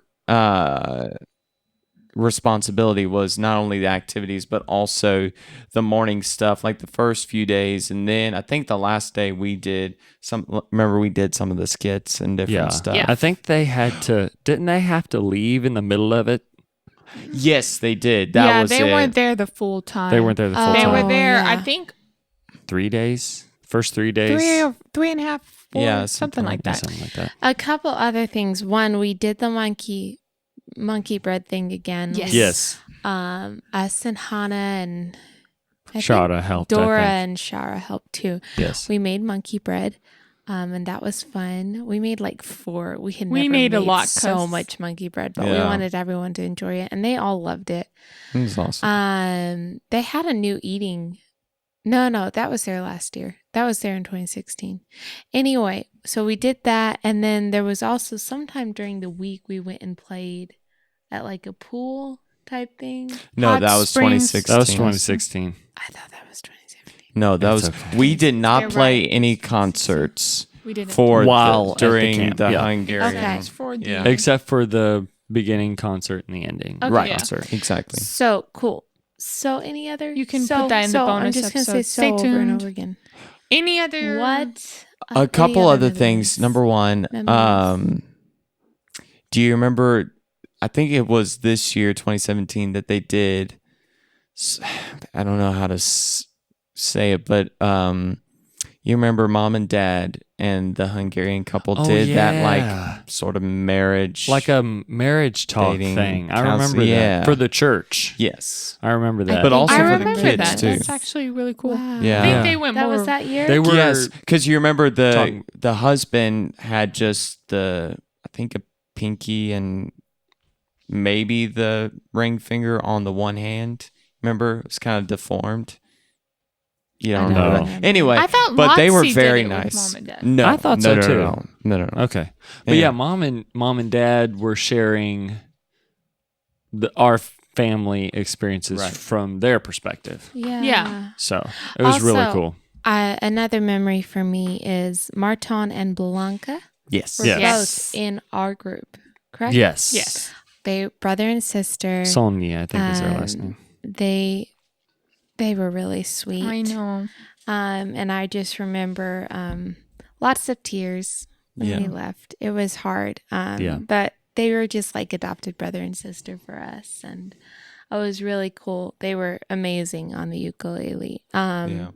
Speaker 1: responsibility was not only the activities but also the morning stuff, like the first few days, and then I think the last day we did some. Remember, we did some of the skits and different
Speaker 3: yeah.
Speaker 1: stuff.
Speaker 4: Yeah.
Speaker 3: I think they had to. Didn't they have to leave in the middle of it?
Speaker 1: Yes, they did. That was
Speaker 4: they
Speaker 1: it.
Speaker 4: weren't there the full time.
Speaker 3: They weren't there the full
Speaker 4: They
Speaker 3: time.
Speaker 4: were there.
Speaker 2: yeah.
Speaker 4: I think
Speaker 3: 3 days. First 3 days.
Speaker 4: 3.5, 4,
Speaker 1: Yeah,
Speaker 4: something like that.
Speaker 3: Something like that.
Speaker 2: A couple other things. One, we did the monkey bread thing again.
Speaker 4: Yes.
Speaker 3: Yes.
Speaker 2: Us and Hannah and I think
Speaker 3: Shara helped. I
Speaker 2: Dora
Speaker 3: think.
Speaker 2: and Shara helped too.
Speaker 3: Yes.
Speaker 2: We made monkey bread. And that was fun. We made like 4. We
Speaker 4: We
Speaker 2: never
Speaker 4: made a lot,
Speaker 2: so
Speaker 4: 'cause-
Speaker 2: much monkey bread, but we
Speaker 1: Yeah.
Speaker 2: wanted everyone to enjoy it, and they all loved it.
Speaker 1: It was awesome.
Speaker 2: They had a new eating. No, that was there last year. That was there in 2016. Anyway, so we did that, and then there was also sometime during the week we went and played at like a pool type thing.
Speaker 1: No,
Speaker 4: Hot
Speaker 1: that was
Speaker 4: Springs.
Speaker 1: 2016.
Speaker 3: That was 2016.
Speaker 2: I thought that was 2017.
Speaker 1: No, that
Speaker 3: It's
Speaker 1: was.
Speaker 3: okay.
Speaker 1: We did not
Speaker 2: You're
Speaker 1: play
Speaker 2: right.
Speaker 1: any concerts
Speaker 4: We didn't.
Speaker 1: for
Speaker 3: While at the
Speaker 1: during
Speaker 3: camp,
Speaker 1: the
Speaker 3: yeah.
Speaker 1: Hungarian.
Speaker 2: Okay.
Speaker 4: It's for the
Speaker 1: Yeah.
Speaker 3: Except for the beginning concert and the ending
Speaker 2: Okay.
Speaker 1: Right.
Speaker 4: Yeah.
Speaker 3: concert.
Speaker 1: Exactly.
Speaker 2: So cool. So any other?
Speaker 4: You can
Speaker 2: so,
Speaker 4: put that in the
Speaker 2: so
Speaker 4: bonus
Speaker 2: I'm just gonna say
Speaker 4: episode.
Speaker 2: so
Speaker 4: Stay
Speaker 2: over and
Speaker 4: tuned.
Speaker 2: over again.
Speaker 4: Any other?
Speaker 2: What?
Speaker 1: A couple
Speaker 2: any
Speaker 1: other things.
Speaker 2: memories?
Speaker 1: Number one,
Speaker 2: Memories.
Speaker 1: do you remember? I think it was this year, 2017, that they did. I don't know how to say it, but you remember Mom and Dad and the Hungarian couple did that like sort of marriage,
Speaker 3: like a marriage talk
Speaker 1: dating
Speaker 3: thing. I
Speaker 1: counsel-
Speaker 3: remember
Speaker 1: yeah.
Speaker 3: that for the church.
Speaker 1: Yes,
Speaker 3: I remember that.
Speaker 1: but also
Speaker 4: I
Speaker 1: for the
Speaker 4: remember
Speaker 1: kids
Speaker 4: that.
Speaker 1: too.
Speaker 4: That's actually really cool.
Speaker 2: Wow.
Speaker 1: Yeah.
Speaker 4: I think
Speaker 1: Yeah.
Speaker 4: they went
Speaker 2: That
Speaker 4: more.
Speaker 2: was that year.
Speaker 3: they were
Speaker 1: Yes, because you remember
Speaker 3: talking-
Speaker 1: the husband had just I think a pinky and maybe the ring finger on the one hand. Remember, it was kind of deformed. You don't
Speaker 2: I
Speaker 1: remember
Speaker 3: don't
Speaker 1: that.
Speaker 2: remember.
Speaker 1: Anyway,
Speaker 4: I thought
Speaker 1: but they were
Speaker 4: Lotsy did
Speaker 1: very
Speaker 4: it with
Speaker 1: nice.
Speaker 4: Mom and Dad.
Speaker 1: No,
Speaker 3: I thought
Speaker 1: no,
Speaker 3: so
Speaker 1: no,
Speaker 3: too.
Speaker 1: No.
Speaker 3: Okay. But
Speaker 1: Yeah.
Speaker 3: yeah, mom and dad were sharing our family experiences
Speaker 1: Right.
Speaker 3: from their perspective.
Speaker 2: Yeah.
Speaker 4: Yeah.
Speaker 3: So it was really
Speaker 2: Also,
Speaker 3: cool.
Speaker 2: Another memory for me is Marton and Blanca
Speaker 1: Yes.
Speaker 2: were
Speaker 3: Yes.
Speaker 2: both in our group, correct?
Speaker 3: Yes.
Speaker 4: Yes.
Speaker 2: They brother and sister.
Speaker 3: Sonia, I think is their last name.
Speaker 2: They were really sweet.
Speaker 4: I know.
Speaker 2: And I just remember lots of tears when we
Speaker 1: Yeah.
Speaker 2: left. It was hard.
Speaker 3: Yeah.
Speaker 2: But they were just like adopted brother and sister for us, and it was really cool. They were amazing on the ukulele.
Speaker 1: Yeah.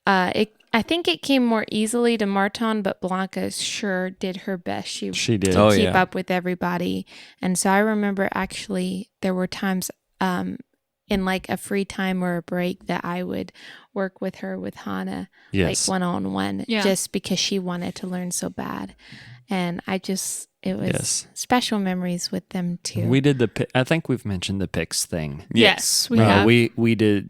Speaker 2: I think it came more easily to Marton, but Blanca sure did her best.
Speaker 3: She did.
Speaker 1: Oh,
Speaker 2: keep
Speaker 1: yeah.
Speaker 2: up with everybody. And so I remember actually there were times in like a free time or a break that I would work with her with Hannah,
Speaker 3: Yes.
Speaker 2: like one-on-one,
Speaker 4: Yeah.
Speaker 2: just because she wanted to learn so bad. And it was
Speaker 3: Yes.
Speaker 2: special memories with them too.
Speaker 3: We did I think we've mentioned the Pix thing.
Speaker 4: Yes, we have.
Speaker 3: We did.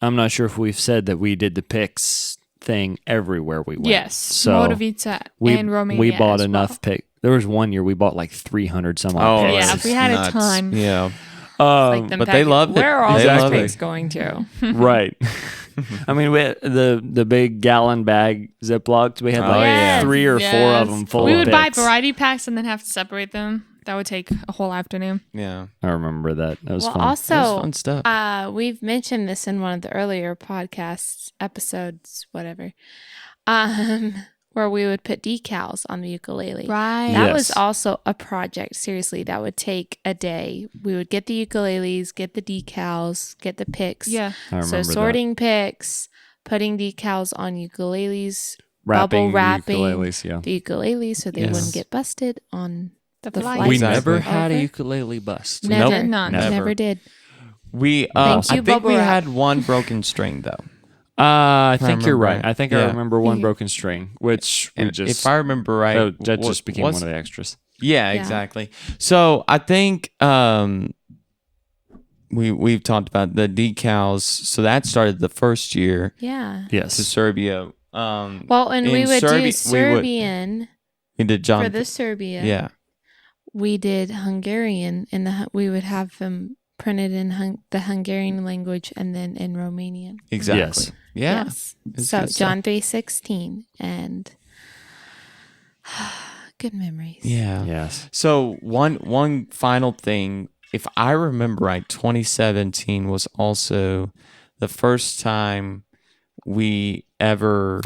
Speaker 3: I'm not sure if we've said that we did the Pix thing everywhere we went.
Speaker 4: Yes.
Speaker 3: So
Speaker 4: Motovica and Romania.
Speaker 3: we bought
Speaker 4: as
Speaker 3: enough
Speaker 4: well.
Speaker 3: Pix. There was one year we bought like 300 some
Speaker 1: Oh,
Speaker 3: odd
Speaker 4: Yeah,
Speaker 3: Pix.
Speaker 1: it's
Speaker 4: we had a
Speaker 1: nuts.
Speaker 4: ton.
Speaker 1: Yeah.
Speaker 2: Like them
Speaker 1: but they
Speaker 2: packets.
Speaker 1: loved it.
Speaker 2: Where are all
Speaker 3: Exactly.
Speaker 2: these pigs going to?
Speaker 3: Right. I mean, we had the big gallon bag Ziplocs. We had
Speaker 1: Oh,
Speaker 3: like
Speaker 1: yeah.
Speaker 3: 3 or 4 of them full
Speaker 4: We
Speaker 3: of
Speaker 4: would buy
Speaker 3: Pix.
Speaker 4: variety packs and then have to separate them. That would take a whole afternoon.
Speaker 1: Yeah.
Speaker 3: I remember that. That was
Speaker 2: Well,
Speaker 3: fun.
Speaker 1: It was
Speaker 2: also,
Speaker 1: fun stuff.
Speaker 2: we've mentioned this in one of the earlier podcasts, episodes, whatever, where we would put decals on the ukulele.
Speaker 4: Right.
Speaker 2: That
Speaker 3: Yes.
Speaker 2: was also a project. Seriously, that would take a day. We would get the ukuleles, get the decals, get the picks.
Speaker 4: Yeah.
Speaker 3: I remember
Speaker 2: So sorting picks, putting decals on ukuleles, bubble wrapping
Speaker 3: ukuleles, yeah.
Speaker 2: the ukuleles so they
Speaker 1: Yes.
Speaker 2: wouldn't get busted on
Speaker 4: The
Speaker 2: the
Speaker 4: flight.
Speaker 2: flight.
Speaker 3: We
Speaker 1: Exactly.
Speaker 3: never had a
Speaker 2: Over.
Speaker 3: ukulele bust.
Speaker 2: Never,
Speaker 1: Nope.
Speaker 4: None.
Speaker 3: Never.
Speaker 2: never did.
Speaker 1: We
Speaker 2: Thank you,
Speaker 1: I think
Speaker 2: Bubble
Speaker 1: we
Speaker 2: Wrap.
Speaker 1: had one broken string though.
Speaker 3: I think
Speaker 1: remember
Speaker 3: you're right.
Speaker 1: right.
Speaker 3: I think
Speaker 1: Yeah.
Speaker 3: I remember one
Speaker 4: Mhm.
Speaker 3: broken string, which we
Speaker 1: And
Speaker 3: just
Speaker 1: if I remember right,
Speaker 3: that
Speaker 1: what-
Speaker 3: just became
Speaker 1: was-
Speaker 3: one of the extras.
Speaker 1: Yeah,
Speaker 2: Yeah.
Speaker 1: exactly. So I think we've talked about the decals. So that started the first year
Speaker 2: Yeah.
Speaker 1: to
Speaker 3: Yes.
Speaker 1: Serbia.
Speaker 2: Well, and
Speaker 1: in
Speaker 2: we would
Speaker 1: Serbia-
Speaker 2: do
Speaker 1: we would-
Speaker 2: Serbian
Speaker 1: we did John.
Speaker 2: for the Serbia.
Speaker 1: Yeah.
Speaker 2: We did Hungarian, and we would have them printed in the Hungarian language and then in Romanian.
Speaker 1: Exactly.
Speaker 3: Yes.
Speaker 1: Yeah.
Speaker 2: Yes.
Speaker 1: It's
Speaker 2: So
Speaker 1: good stuff.
Speaker 2: John 3:16 and good memories.
Speaker 1: Yeah.
Speaker 3: Yes.
Speaker 1: So one final thing, if I remember right, 2017 was also the first time we ever,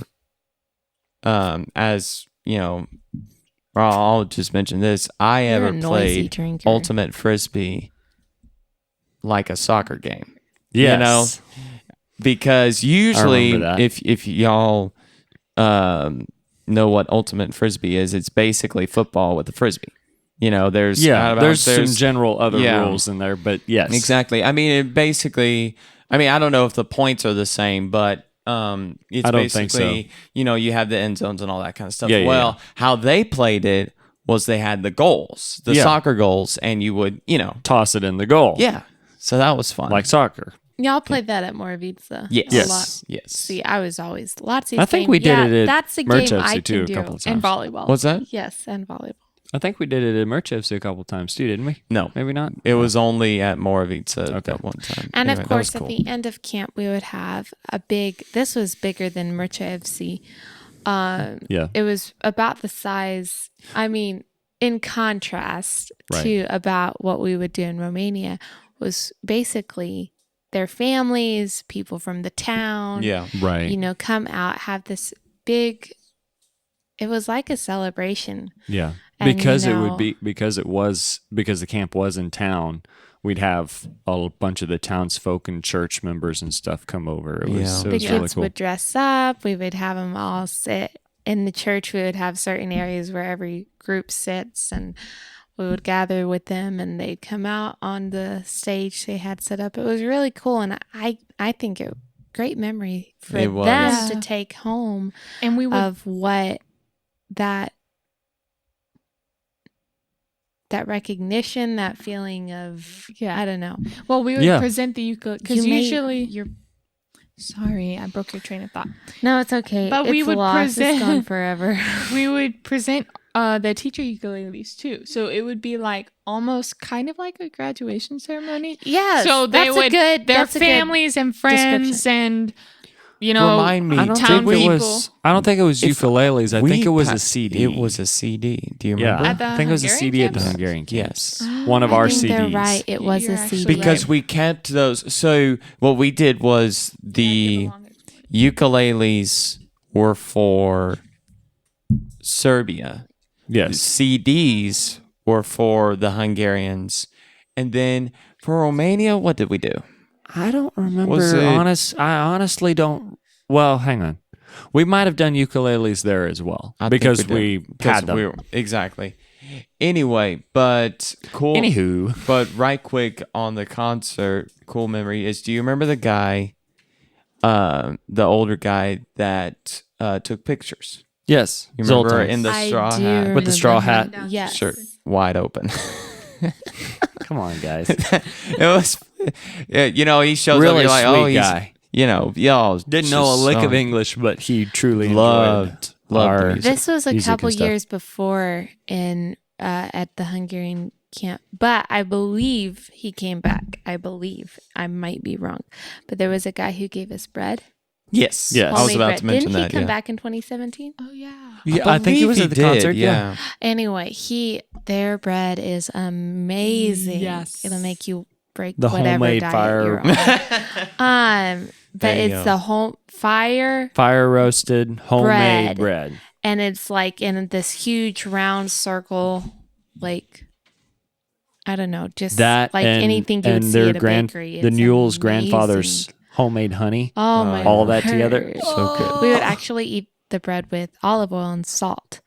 Speaker 1: as you know, I'll just mention this. I
Speaker 2: You're a
Speaker 1: ever
Speaker 2: noisy
Speaker 1: played
Speaker 2: drinker.
Speaker 1: ultimate frisbee like a soccer game.
Speaker 3: Yes.
Speaker 1: You know, because usually
Speaker 3: remember that.
Speaker 1: if y'all know what ultimate frisbee is, it's basically football with a frisbee. You know, there's
Speaker 3: there's some general other
Speaker 1: yeah.
Speaker 3: rules in there, but yes.
Speaker 1: exactly. I mean, I don't know if the points are the same, but It's
Speaker 3: I don't think
Speaker 1: basically, you have the end zones and all that kind of stuff.
Speaker 3: Yeah,
Speaker 1: well, how they played it was they had the goals, the
Speaker 3: Yeah.
Speaker 1: soccer goals, and you would,
Speaker 3: Toss it in the goal.
Speaker 1: yeah. So that was fun.
Speaker 3: Like soccer.
Speaker 2: Y'all played that at Moravica.
Speaker 1: yes,
Speaker 2: A lot.
Speaker 1: yes.
Speaker 2: See, I was always Lotsy's
Speaker 3: I think
Speaker 2: game.
Speaker 3: we did it at
Speaker 2: that's a
Speaker 3: Merch
Speaker 2: game
Speaker 3: FC
Speaker 2: I
Speaker 3: too
Speaker 2: can
Speaker 3: a
Speaker 2: do.
Speaker 3: couple of
Speaker 4: And
Speaker 3: times.
Speaker 4: volleyball.
Speaker 1: What's that?
Speaker 2: Yes, and volleyball.
Speaker 3: I think we did it at Merch FC a couple of times too, didn't we?
Speaker 1: No,
Speaker 3: Maybe not.
Speaker 1: it was only at Moravica
Speaker 3: Okay.
Speaker 1: at one time.
Speaker 2: And
Speaker 1: Anyway,
Speaker 2: of
Speaker 1: that was
Speaker 2: course,
Speaker 1: cool.
Speaker 2: at the end of camp, we would have this was bigger than Murcha FC.
Speaker 3: Yeah.
Speaker 2: It was about the size, in contrast
Speaker 3: Right.
Speaker 2: to about what we would do in Romania, was basically their families, people from the town,
Speaker 1: Yeah.
Speaker 3: Right.
Speaker 2: come out, have this big, it was like a celebration.
Speaker 3: Yeah.
Speaker 2: And,
Speaker 3: Because because the camp was in town, we'd have a bunch of the townsfolk and church members and stuff come over. It was,
Speaker 1: Yeah.
Speaker 3: it
Speaker 2: The
Speaker 3: was
Speaker 2: kids
Speaker 3: really cool.
Speaker 2: would dress up. We would have them all sit in the church. We would have certain areas where every group sits, and we would gather with them, and they'd come out on the stage they had set up. It was really cool, and I think it great memory for
Speaker 1: It was.
Speaker 2: them
Speaker 4: Yeah.
Speaker 2: to take home
Speaker 4: And we would
Speaker 2: of what that recognition, that feeling of I don't know.
Speaker 4: well, we would
Speaker 3: Yeah.
Speaker 4: present the ukulele because
Speaker 2: You may-
Speaker 4: usually
Speaker 2: you're
Speaker 4: sorry, I broke your train of thought.
Speaker 2: no, it's okay.
Speaker 4: But we
Speaker 2: It's
Speaker 4: would
Speaker 2: lost. It's gone
Speaker 4: present-
Speaker 2: forever.
Speaker 4: We would present the teacher ukuleles too. So it would be like almost kind of like a graduation ceremony.
Speaker 2: Yes.
Speaker 4: So they
Speaker 2: that's
Speaker 4: would
Speaker 2: a good,
Speaker 4: their
Speaker 2: that's a good
Speaker 4: families and friends and
Speaker 1: Remind me.
Speaker 3: I don't
Speaker 4: town
Speaker 3: think it
Speaker 4: people.
Speaker 3: was. I don't think it was ukuleles. I think it was a CD.
Speaker 1: It was a CD. Do you
Speaker 3: Yeah,
Speaker 1: remember?
Speaker 4: At the
Speaker 3: I think it was a
Speaker 4: Hungarian
Speaker 3: CD at the
Speaker 4: camps?
Speaker 3: Hungarian camps.
Speaker 1: Yes.
Speaker 3: One of
Speaker 2: I
Speaker 3: our
Speaker 2: think they're
Speaker 3: CDs.
Speaker 2: right. It was
Speaker 4: You're
Speaker 2: a
Speaker 4: actually
Speaker 2: CD.
Speaker 1: Because we kept those. So what we did was the ukuleles were for Serbia.
Speaker 3: Yes.
Speaker 1: CDs were for the Hungarians. And then for Romania, what did we do?
Speaker 3: I don't remember.
Speaker 1: Was it-
Speaker 3: I honestly don't. Well, hang on. We might have done ukuleles there as well
Speaker 1: I think
Speaker 3: because
Speaker 1: did.
Speaker 3: we
Speaker 1: Because
Speaker 3: had them.
Speaker 1: exactly. Anyway, but cool.
Speaker 3: Anywho,
Speaker 1: But right quick on the concert, cool memory is, do you remember the guy, the older guy that took pictures?
Speaker 3: yes,
Speaker 1: You remember
Speaker 3: Zoltan.
Speaker 1: in the
Speaker 2: I
Speaker 1: straw
Speaker 2: do
Speaker 1: hat?
Speaker 3: With the straw hat?
Speaker 2: remember him. Yes.
Speaker 1: Shirt wide open.
Speaker 3: Come on, guys.
Speaker 1: It was, he shows
Speaker 3: Really
Speaker 1: up, you're like,
Speaker 3: sweet
Speaker 1: oh, he's,
Speaker 3: guy.
Speaker 1: y'all
Speaker 3: Didn't know a
Speaker 1: just
Speaker 3: lick
Speaker 1: so
Speaker 3: of English, but he truly
Speaker 1: loved
Speaker 3: enjoyed
Speaker 1: the
Speaker 3: our
Speaker 1: music.
Speaker 2: This was a
Speaker 3: music
Speaker 2: couple
Speaker 3: and stuff.
Speaker 2: years before in at the Hungarian camp, but I believe he came back. I believe. I might be wrong, but there was a guy who gave us bread.
Speaker 1: Yes.
Speaker 3: Yes.
Speaker 1: I was
Speaker 2: Homemade
Speaker 1: about
Speaker 2: bread.
Speaker 1: to mention
Speaker 2: Didn't he
Speaker 1: that.
Speaker 2: come
Speaker 1: Yeah.
Speaker 2: back in 2017?
Speaker 4: Oh yeah.
Speaker 3: Yeah, I think he
Speaker 1: believe
Speaker 3: was
Speaker 1: he
Speaker 3: at the
Speaker 1: did,
Speaker 3: concert. Yeah.
Speaker 2: Anyway, their bread is amazing.
Speaker 4: Yes.
Speaker 2: It'll make you break
Speaker 3: The
Speaker 2: whatever
Speaker 3: homemade
Speaker 2: diet
Speaker 3: fire-
Speaker 2: you're on. But
Speaker 1: There you
Speaker 2: it's
Speaker 1: go.
Speaker 2: the home fire,
Speaker 3: Fire roasted homemade bread.
Speaker 2: and it's like in this huge round circle, like I don't know, just
Speaker 3: That
Speaker 2: like
Speaker 3: and,
Speaker 2: anything you would
Speaker 3: and
Speaker 2: see
Speaker 3: their
Speaker 2: at a bakery.
Speaker 3: the
Speaker 2: It's
Speaker 3: Newell's
Speaker 2: amazing.
Speaker 3: grandfather's homemade honey.
Speaker 2: Oh my!
Speaker 3: all that together.
Speaker 2: word.
Speaker 1: So good.
Speaker 2: We would actually eat the bread with olive oil and salt.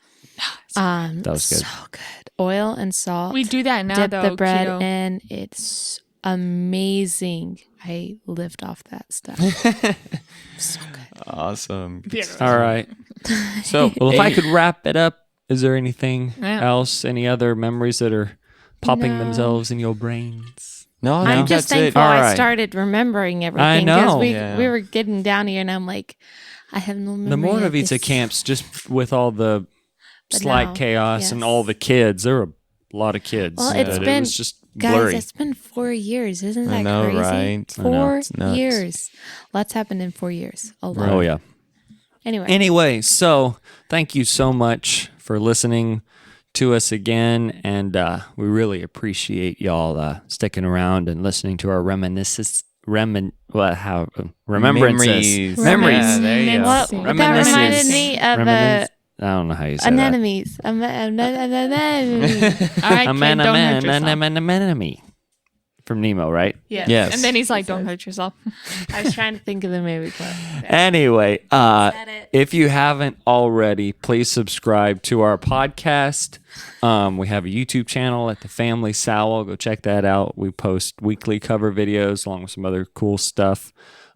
Speaker 3: That was good.
Speaker 2: So good. Oil and salt.
Speaker 4: We do that now
Speaker 2: dip
Speaker 4: though.
Speaker 2: the bread
Speaker 4: Keo.
Speaker 2: in. It's amazing. I lived off that stuff. So good.
Speaker 1: Awesome.
Speaker 3: All right.
Speaker 1: So,
Speaker 3: Well, if I could wrap it up, is there anything
Speaker 4: Yeah.
Speaker 3: else? Any other memories that are popping
Speaker 2: No.
Speaker 3: themselves in your brains?
Speaker 1: no, I
Speaker 2: I'm
Speaker 1: think
Speaker 2: just
Speaker 1: that's it.
Speaker 2: thankful
Speaker 3: All
Speaker 2: I
Speaker 3: right.
Speaker 2: started remembering everything.
Speaker 3: I know.
Speaker 2: We,
Speaker 1: Yeah.
Speaker 2: we were getting down here, and I'm like, I have no memory.
Speaker 3: The
Speaker 2: of
Speaker 3: Moravica
Speaker 2: this.
Speaker 3: camps, just with all the
Speaker 2: But
Speaker 3: slight
Speaker 2: now,
Speaker 3: chaos and
Speaker 2: yes.
Speaker 3: all the kids, there were a lot of kids.
Speaker 2: Well,
Speaker 3: that
Speaker 2: it's
Speaker 3: it
Speaker 2: been-
Speaker 3: was just
Speaker 2: Guys,
Speaker 3: blurry.
Speaker 2: it's been 4 years. Isn't that
Speaker 1: I know,
Speaker 2: crazy?
Speaker 1: right? I know,
Speaker 2: 4
Speaker 1: it's nuts.
Speaker 2: years. Lots happened in 4 years. A lot.
Speaker 3: Oh, yeah.
Speaker 2: Anyway.
Speaker 3: Anyway, so thank you so much for listening to us again, and we really appreciate y'all sticking around and listening to our remembrances.
Speaker 1: Memories.
Speaker 3: Memories.
Speaker 1: Yeah, there you go.
Speaker 2: What, that
Speaker 3: Reminiscences.
Speaker 2: reminded me of
Speaker 3: I don't know how you say that.
Speaker 2: anemones. Anemones.
Speaker 4: All right, kid, don't hurt yourself.
Speaker 3: Anemone. From Nemo, right?
Speaker 4: Yes.
Speaker 1: Yes.
Speaker 4: And then he's like, "Don't hurt yourself."
Speaker 2: I was trying to think of the movie clip.
Speaker 3: Anyway,
Speaker 2: that it?
Speaker 3: if you haven't already, please subscribe to our podcast. We have a YouTube channel at the Family Sowell. Go check that out. We post weekly cover videos along with some other cool stuff.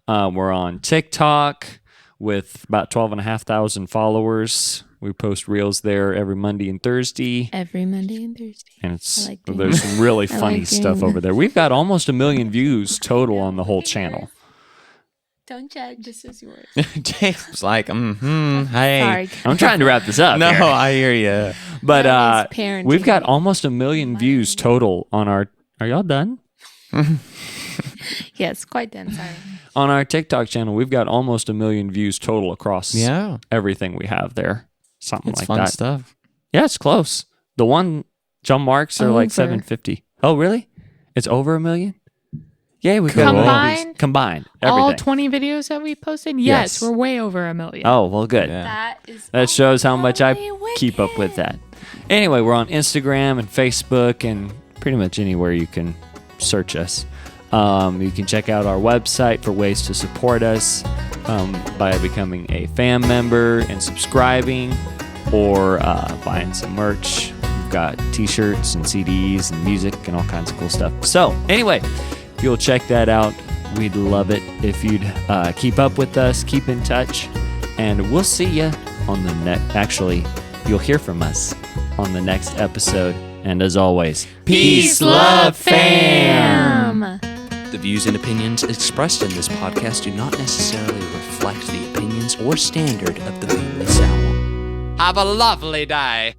Speaker 3: We're on TikTok. with about 12,500 followers. We post reels there every Monday and Thursday.
Speaker 2: Every Monday and Thursday.
Speaker 3: And it's
Speaker 2: I like doing
Speaker 3: there's some really
Speaker 2: I
Speaker 3: funny
Speaker 2: like doing
Speaker 3: stuff
Speaker 2: that.
Speaker 3: over there. We've got almost 1 million views total on the whole channel.
Speaker 2: Don't judge.
Speaker 4: This is yours.
Speaker 1: James like, hey.
Speaker 2: Sorry.
Speaker 3: I'm trying to wrap this up.
Speaker 1: No,
Speaker 3: here.
Speaker 1: I hear you.
Speaker 3: But
Speaker 2: That is parenting.
Speaker 3: we've got almost 1 million views total on our. Are y'all done?
Speaker 2: Yes, quite done. Sorry.
Speaker 3: On our TikTok channel, we've got almost 1 million views total across everything we have there. Something
Speaker 1: It's
Speaker 3: like
Speaker 1: fun
Speaker 3: that.
Speaker 1: stuff.
Speaker 3: Yeah, it's close. The one John Marks are like
Speaker 2: Over.
Speaker 3: 750. Oh, really? It's over 1 million? Yay, we've got
Speaker 4: Combined?
Speaker 3: combined everything.
Speaker 4: All 20 videos that we posted?
Speaker 3: Yes.
Speaker 4: Yes, we're way over 1 million.
Speaker 3: Oh, well, good.
Speaker 1: Yeah.
Speaker 2: That is.
Speaker 3: That shows how much I
Speaker 2: only
Speaker 3: keep up with that. Anyway, we're on Instagram and Facebook and pretty much anywhere you can search us. You can check out our website for ways to support us by becoming a fan member and subscribing or buying some merch. We've got t-shirts and CDs and music and all kinds of cool stuff. So anyway, if you'll check that out, we'd love it if you'd keep up with us, keep in touch, and we'll see you on the next. Actually, you'll hear from us on the next episode. And as always,
Speaker 1: Peace, love, fam.
Speaker 5: The views and opinions expressed in this podcast do not necessarily reflect the opinions or standard of the family Sowell.
Speaker 1: Have a lovely day.